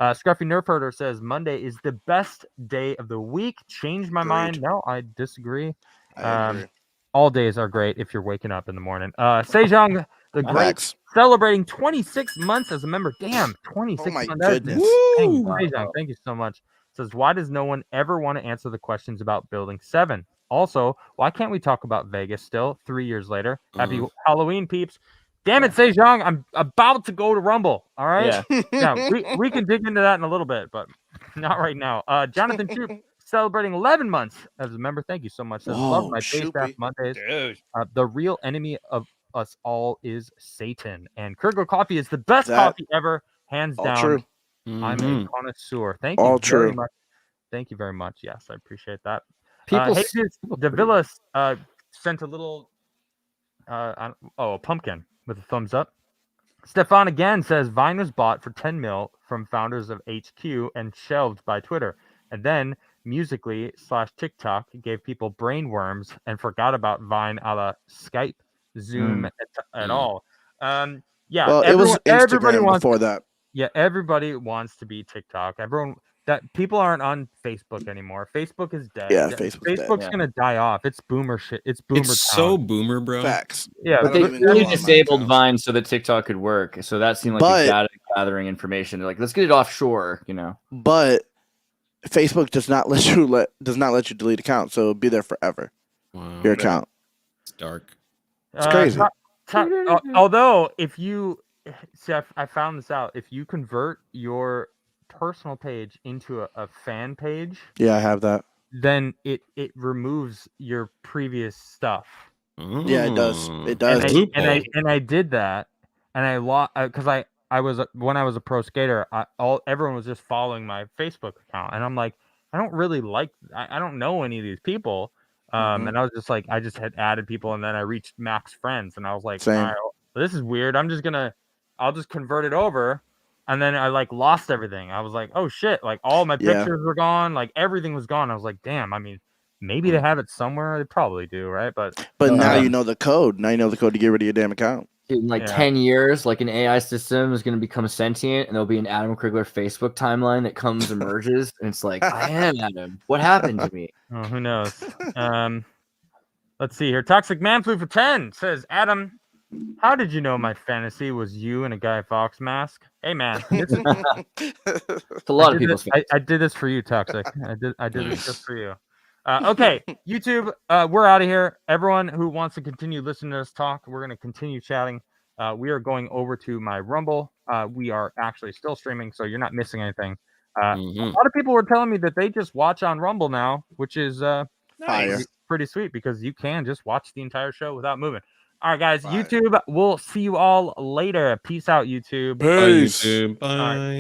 S1: Scruffy Nerf Herder says Monday is the best day of the week. Changed my mind. No, I disagree.
S5: I agree.
S1: All days are great if you're waking up in the morning. Sejong the Great
S5: Facts.
S1: celebrating 26 months as a member. Damn, 26
S5: Oh my
S1: months. That is
S5: goodness.
S1: insane.
S2: Wow.
S1: Sejong, thank you so much. Says, why does no one ever want to answer the questions about Building 7? Also, why can't we talk about Vegas still 3 years later? Happy Halloween, peeps. Damn it, Sejong, I'm about to go to Rumble. All right. Yeah, we can dig into that in a little bit, but not right now. Jonathan Troop celebrating 11 months as a member. Thank you so much. Says, love
S5: Whoa,
S1: my base staff
S5: Shoopy.
S1: Mondays.
S4: Dude.
S1: The real enemy of us all is Satan. And Kurgo Coffee is the best
S5: That-
S1: coffee ever, hands
S5: All
S1: down.
S5: true.
S1: I'm a connoisseur. Thank
S5: All
S1: you very
S5: true.
S1: much. Thank you very much. Yes, I appreciate that.
S2: People
S1: Jesus De Villas sent a little a pumpkin with a thumbs up. Stefan again says Vine was bought for 10 mil from founders of HQ and shelved by Twitter. And then Musically/TikTok gave people brain worms and forgot about Vine a la Skype, Zoom at all. Yeah,
S5: Well, it was
S1: everybody
S5: Instagram
S1: wants
S5: before that.
S1: Yeah, everybody wants to be TikTok. People aren't on Facebook anymore. Facebook is dead.
S5: Yeah, Facebook's dead.
S1: Facebook's gonna die off. It's boomer shit. It's boomer
S7: It's
S1: town.
S7: so boomer, bro.
S5: Facts.
S1: Yeah,
S2: But
S5: I
S2: they
S5: don't even
S2: really
S5: know on my
S2: disabled
S5: account.
S2: Vine so that TikTok could work. So that seemed like
S5: But-
S2: a data gathering information. They're like, let's get it offshore, you know.
S5: But Facebook does not let you delete accounts, so it'll be there forever.
S7: Wow.
S5: Your account.
S7: It's dark.
S5: It's crazy.
S1: Although, if you see, I found this out. If you convert your personal page into a fan page,
S5: Yeah, I have that.
S1: then it removes your previous stuff.
S5: Yeah, it does.
S7: Oh.
S5: It does.
S1: And I did that, and I lost because I was when I was a pro skater. Everyone was just following my Facebook account, and I'm like, I don't really I don't know any of these people. And I was just like, I just had added people, and then I reached max friends, and I was like,
S5: Same.
S1: all right, well, this is weird. I'll just convert it over. And then I lost everything. I was like, oh shit, all my
S5: Yeah.
S1: pictures were gone, everything was gone. I was like, damn, I mean, maybe they have it somewhere. They probably do, right? But
S5: now you know the code. Now you know the code to get rid of your damn account.
S2: In 10 years, an AI system is going to become sentient, and there'll be an Adam Krigler Facebook timeline that emerges, and it's like, I am Adam. What happened to me?
S1: oh, who knows? Let's see here. Toxic Man Flew for 10 says, Adam, how did you know my fantasy was you in a Guy Fawkes mask? Hey man,
S2: It's a lot of people's
S1: I did this for you, Toxic. I did this just for you. Okay, YouTube, we're out of here. Everyone who wants to continue listening to us talk, we're going to continue chatting. We are going over to my Rumble. We are actually still streaming, so you're not missing anything. A lot of people were telling me that they just watch on Rumble now, which is
S5: Fire.
S1: pretty sweet because you can just watch the entire show without moving. All right, guys,
S5: Fire.
S1: YouTube, we'll see you all later. Peace out, YouTube.
S7: Bye, YouTube. Bye.
S1: All right.